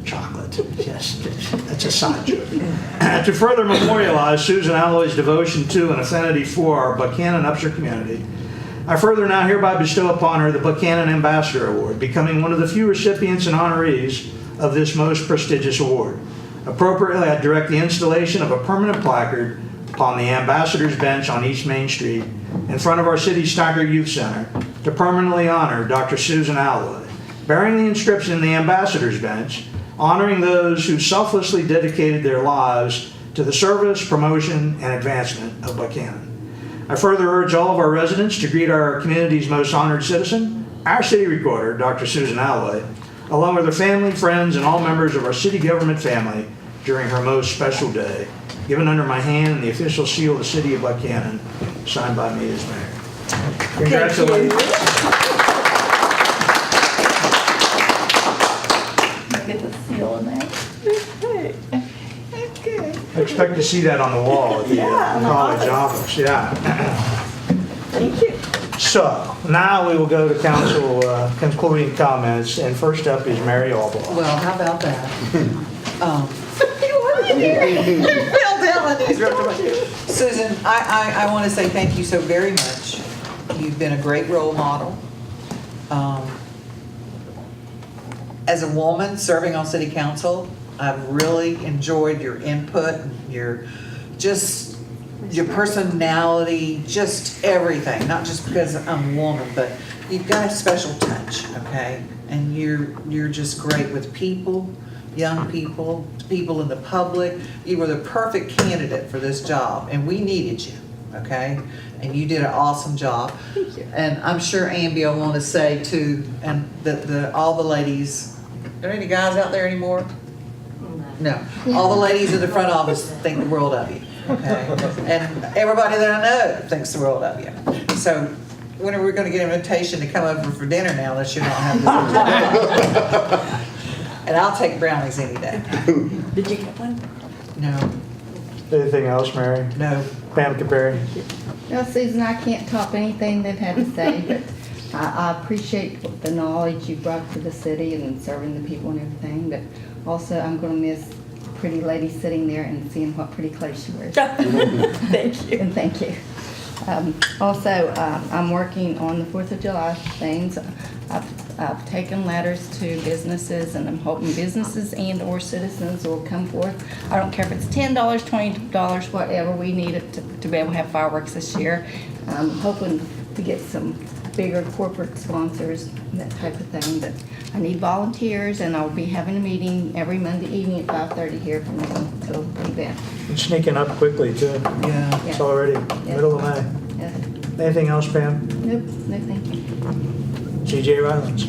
chocolate, yes, that's a side joke. To further memorialize Susan Alloy's devotion to and affinity for our Buckhannon Upshur community, I further now hereby bestow upon her the Buckhannon Ambassador Award, becoming one of the few recipients and honorees of this most prestigious award. Appropriately, I direct the installation of a permanent placard upon the Ambassador's Bench on East Main Street in front of our city's Steiger Youth Center to permanently honor Dr. Susan Alloy, bearing the inscription, the Ambassador's Bench, honoring those who selflessly dedicated their lives to the service, promotion, and advancement of Buckhannon. I further urge all of our residents to greet our community's most honored citizen, our city recorder, Dr. Susan Alloy, along with her family, friends, and all members of our city government family during her most special day, given under my hand and the official seal of the city of Buckhannon, signed by me as mayor. Congratulations. Get the seal in there. I expect to see that on the wall at the college office. Yeah. Thank you. So now we will go to council concluding comments, and first up is Mary Albaugh. Well, how about that? Susan, I want to say thank you so very much. You've been a great role model. As a woman serving on city council, I've really enjoyed your input, your personality, just everything. Not just because I'm a woman, but you've got a special touch, okay? And you're just great with people, young people, people in the public. You were the perfect candidate for this job, and we needed you, okay? And you did an awesome job. Thank you. And I'm sure Ambi will want to say too, and all the ladies, are there any guys out there anymore? No. All the ladies in the front office think the world of you, okay? And everybody that I know thinks the world of you. So when are we going to get an invitation to come over for dinner now unless you're not having this? And I'll take brownies any day. Did you get one? No. Anything else, Mary? No. Pam Caperi? Well, Susan, I can't top anything they've had to say, but I appreciate the knowledge you brought to the city and serving the people and everything, but also I'm going to miss pretty lady sitting there and seeing what pretty clothes she wears. Thank you. And thank you. Also, I'm working on the 4th of July things. I've taken letters to businesses, and I'm hoping businesses and or citizens will come forth. I don't care if it's $10, $20, whatever. We need it to be able to have fireworks this year. I'm hoping to get some bigger corporate sponsors, that type of thing. But I need volunteers, and I'll be having a meeting every Monday evening at 5:30 here from now until the event. It's sneaking up quickly, too. Yeah. It's already middle of May. Yeah. Anything else, Pam? Nope, no thank you. CJ Rylands.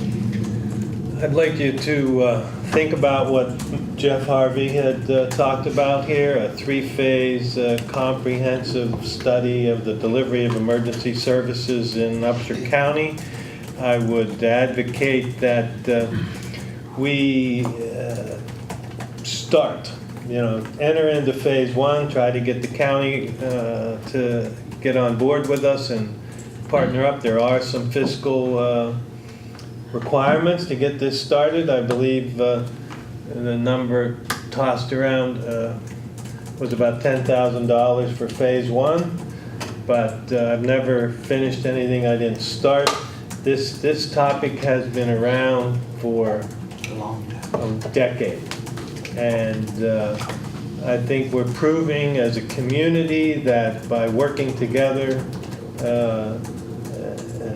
I'd like you to think about what Jeff Harvey had talked about here, a three-phase comprehensive study of the delivery of emergency services in Upshur County. I would advocate that we start, enter into phase one, try to get the county to get on board with us and partner up. There are some fiscal requirements to get this started. I believe the number tossed around was about $10,000 for phase one, but I've never finished anything I didn't start. This topic has been around for a decade, and I think we're proving as a community that by working together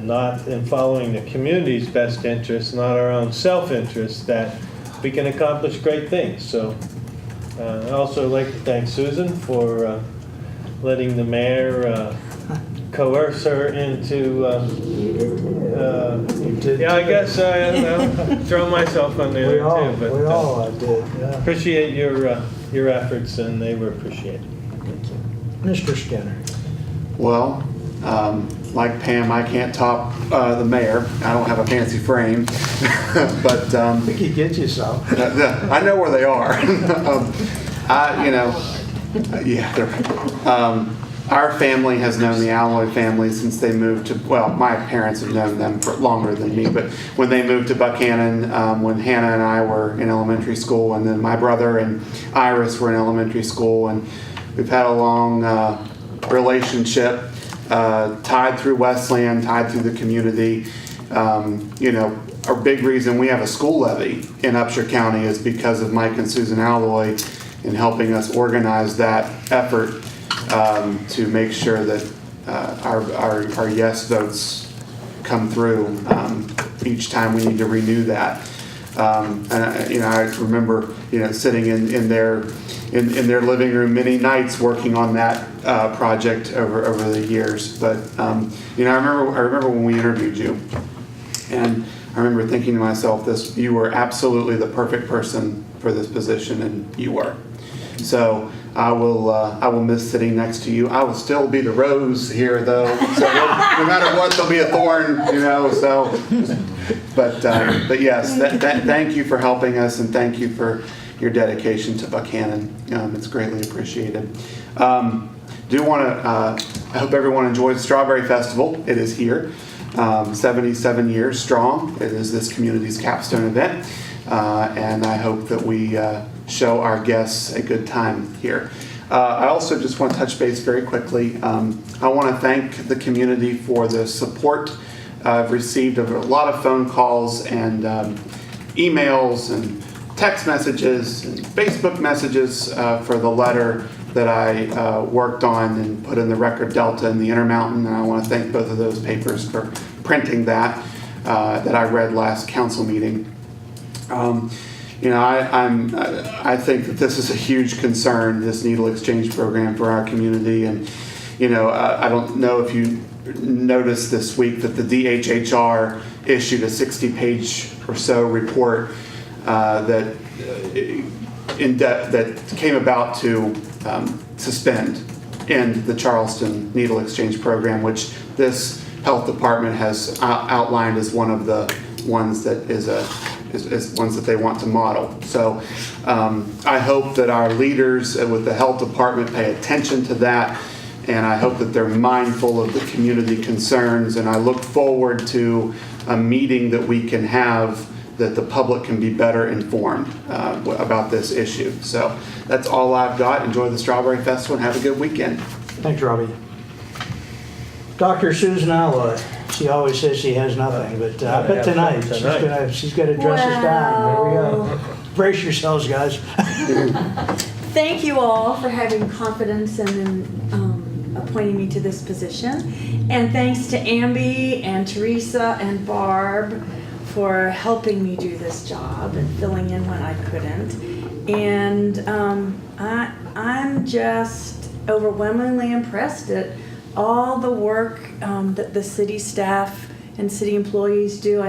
and following the community's best interests, not our own self-interest, that we can accomplish great things. So I'd also like to thank Susan for letting the mayor coerce her into, yeah, I guess I'll throw myself on there too. But we all did, yeah. Appreciate your efforts, and they were appreciated. Thank you. Mr. Skinner. Well, like Pam, I can't top the mayor. I don't have a fancy frame, but We could get you some. I know where they are. Our family has known the Alloy family since they moved to, well, my parents have known them for longer than me, but when they moved to Buckhannon, when Hannah and I were in elementary school, and then my brother and Iris were in elementary school, and we've had a long relationship tied through Wesleyan, tied through the community. Our big reason we have a school levy in Upshur County is because of Mike and Susan Alloy in helping us organize that effort to make sure that our yes votes come through each time we need to renew that. And I remember sitting in their living room many nights working on that project over the years. But I remember when we interviewed you, and I remember thinking to myself, you were absolutely the perfect person for this position, and you were. So I will miss sitting next to you. I will still be the rose here, though. So no matter what, there'll be a thorn, So, but yes, thank you for helping us, and thank you for your dedication to Buckhannon. It's greatly appreciated. I hope everyone enjoys the Strawberry Festival. It is here, 77 years strong. It is this community's capstone event, and I hope that we show our guests a good time here. I also just want to touch base very quickly. I want to thank the community for the support I've received of a lot of phone calls and emails and text messages and Facebook messages for the letter that I worked on and put in the Record Delta and the Intermountain. And I want to thank both of those papers for printing that I read last council meeting. I think that this is a huge concern, this needle exchange program for our community. And, I don't know if you noticed this week that the DHHR issued a 60-page or so report that came about to end the Charleston needle exchange program, which this health department has outlined as one of the ones that is ones that they want to model. So I hope that our leaders with the health department pay attention to that, and I hope that they're mindful of the community concerns, and I look forward to a meeting that we can have that the public can be better informed about this issue. So that's all I've got. Enjoy the Strawberry Festival and have a good weekend. Thanks, Robbie. Dr. Susan Alloy, she always says she has nothing, but I bet tonight she's going to dress us down. There we go. Brace yourselves, guys. Thank you all for having confidence in appointing me to this position. And thanks to Amby and Teresa and Barb for helping me do this job and filling in when I couldn't. And I'm just overwhelmingly impressed at all the work that the city staff and city employees do.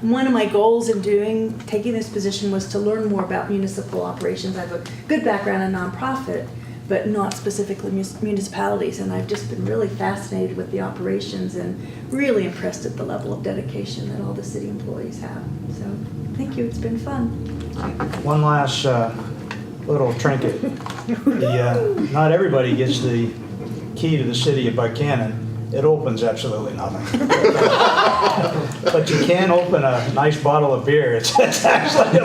One of my goals in taking this position was to learn more about municipal operations. I have a good background in nonprofit, but not specifically municipalities, and I've just been really fascinated with the operations and really impressed at the level of dedication that all the city employees have. So thank you, it's been fun. One last little trinket. Not everybody gets the key to the city of Buckhannon. It opens absolutely nothing. But you can open a nice bottle of beer. It's actually a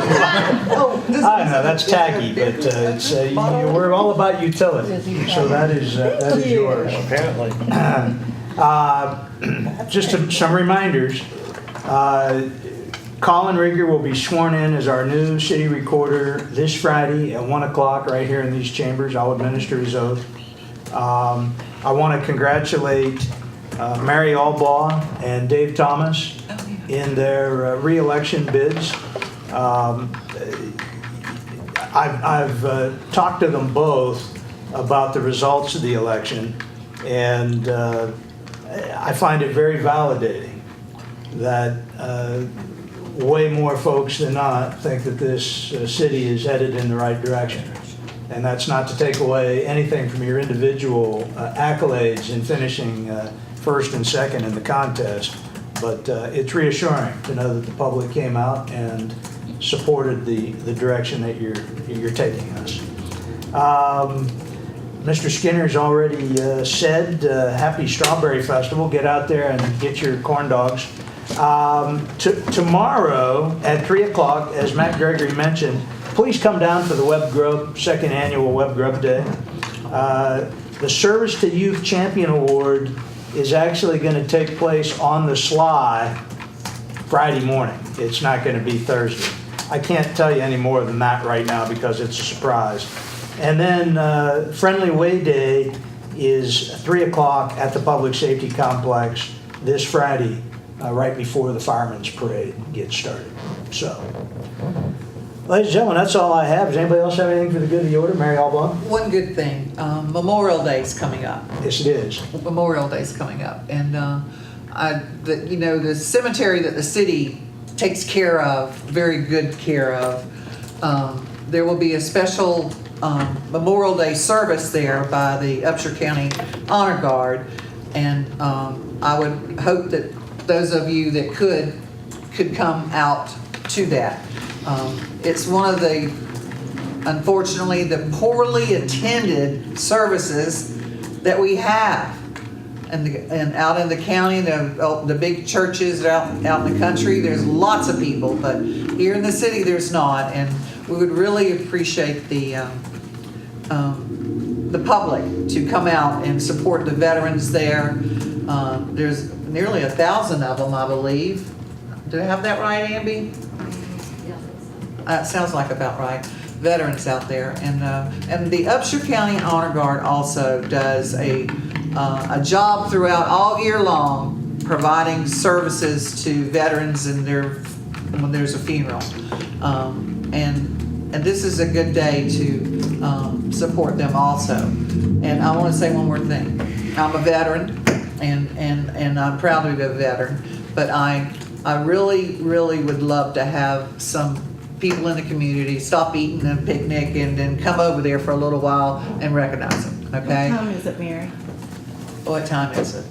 bottle. I know, that's tacky, but we're all about utility. So that is yours. Apparently. Just some reminders. Colin Rigger will be sworn in as our new city recorder this Friday at 1 o'clock right here in these chambers. I'll administer his oath. I want to congratulate Mary Albaugh and Dave Thomas in their re-election bids. I've talked to them both about the results of the election, and I find it very validating that way more folks than not think that this city is headed in the right direction. And that's not to take away anything from your individual accolades in finishing first and second in the contest, but it's reassuring to know that the public came out and supported the direction that you're taking us. Mr. Skinner's already said, happy Strawberry Festival. Get out there and get your corn dogs. Tomorrow at 3 o'clock, as Matt Gregory mentioned, please come down for the Web Grub, second annual Web Grub Day. The Service to Youth Champion Award is actually going to take place on the sly Friday morning. It's not going to be Thursday. I can't tell you any more than that right now because it's a surprise. And then Friendly Way Day is 3 o'clock at the Public Safety Complex this Friday. right before the firemen's parade gets started. So, ladies and gentlemen, that's all I have. Does anybody else have anything for the good of the order? Mary Albaugh? One good thing, Memorial Day's coming up. Yes, it is. Memorial Day's coming up, and the cemetery that the city takes care of, very good care of, there will be a special Memorial Day service there by the Upshur County Honor Guard, and I would hope that those of you that could come out to that. It's one of the, unfortunately, the poorly attended services that we have. And out in the county, the big churches out in the country, there's lots of people, but here in the city, there's not. And we would really appreciate the public to come out and support the veterans there. There's nearly 1,000 of them, I believe. Do I have that right, Amby? It sounds like about right. Veterans out there, and the Upshur County Honor Guard also does a job throughout all year long, providing services to veterans and when there's a funeral, and this is a good day to support them also. And I want to say one more thing. I'm a veteran, and I'm proud to be a veteran, but I really would love to have some people in the community stop eating and picnic and then come over there for a little while and recognize them, okay? What time is it, Mary? What time is it?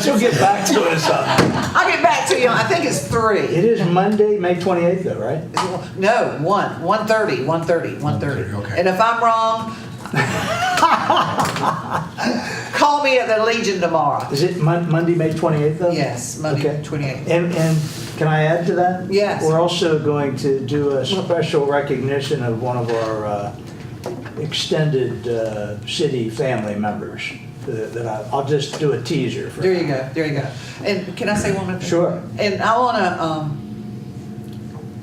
She'll get back to us. I'll get back to you. I think it's 3. It is Monday, May 28th though, right? No, 1:30. Okay. And if I'm wrong, call me at the Legion tomorrow. Is it Monday, May 28th though? Yes, Monday, Okay. 28th. And can I add to that? Yes. We're also going to do a special recognition of one of our extended city family members. That I'll just do a teaser for. There you go. And can I say one more thing? Sure. And I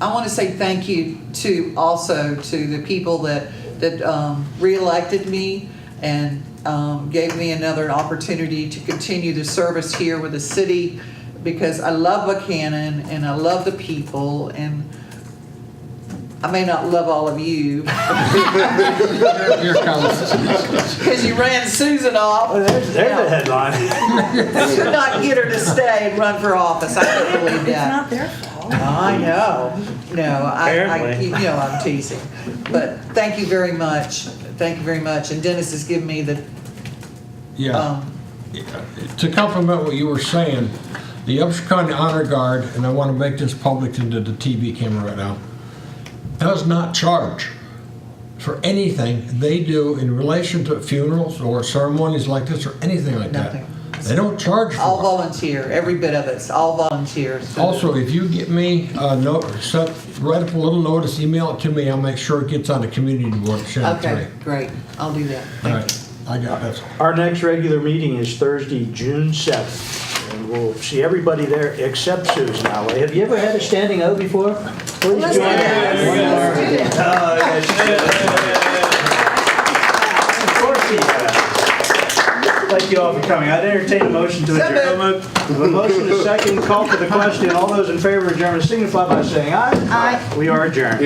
want to say thank you to the people that reelected me and gave me another opportunity to continue the service here with the city, because I love Buckhannon and I love the people, and I may not love all of you because you ran Susan off. Oh, there's the headline. Could not get her to stay and run for office. I can't believe that. It's not their fault. I know. No, I'm teasing. But thank you very much. And Dennis has given me the. Yeah. To complement what you were saying, the Upshur County Honor Guard, and I want to make this public into the TV camera right now, does not charge for anything they do in relation to funerals or ceremonies like this or anything like Nothing. that. They don't charge for All it. volunteer, every bit of it's all volunteers. Also, if you get me a note, write up a little notice, email it to me, I'll make sure it gets on the community board at Channel 3. Okay, great. I'll do that. All Thank right, I got that. Our next regular meeting is Thursday, June 7th. And we'll see everybody there except Susan Alley. Have you ever had a standing O before? Please join us. Of course he has. Thank you all for coming. I'd entertain a motion to adjourn. A motion to second, call for the question. All those in favor of adjournment signify by saying aye. Aye. We are adjourned.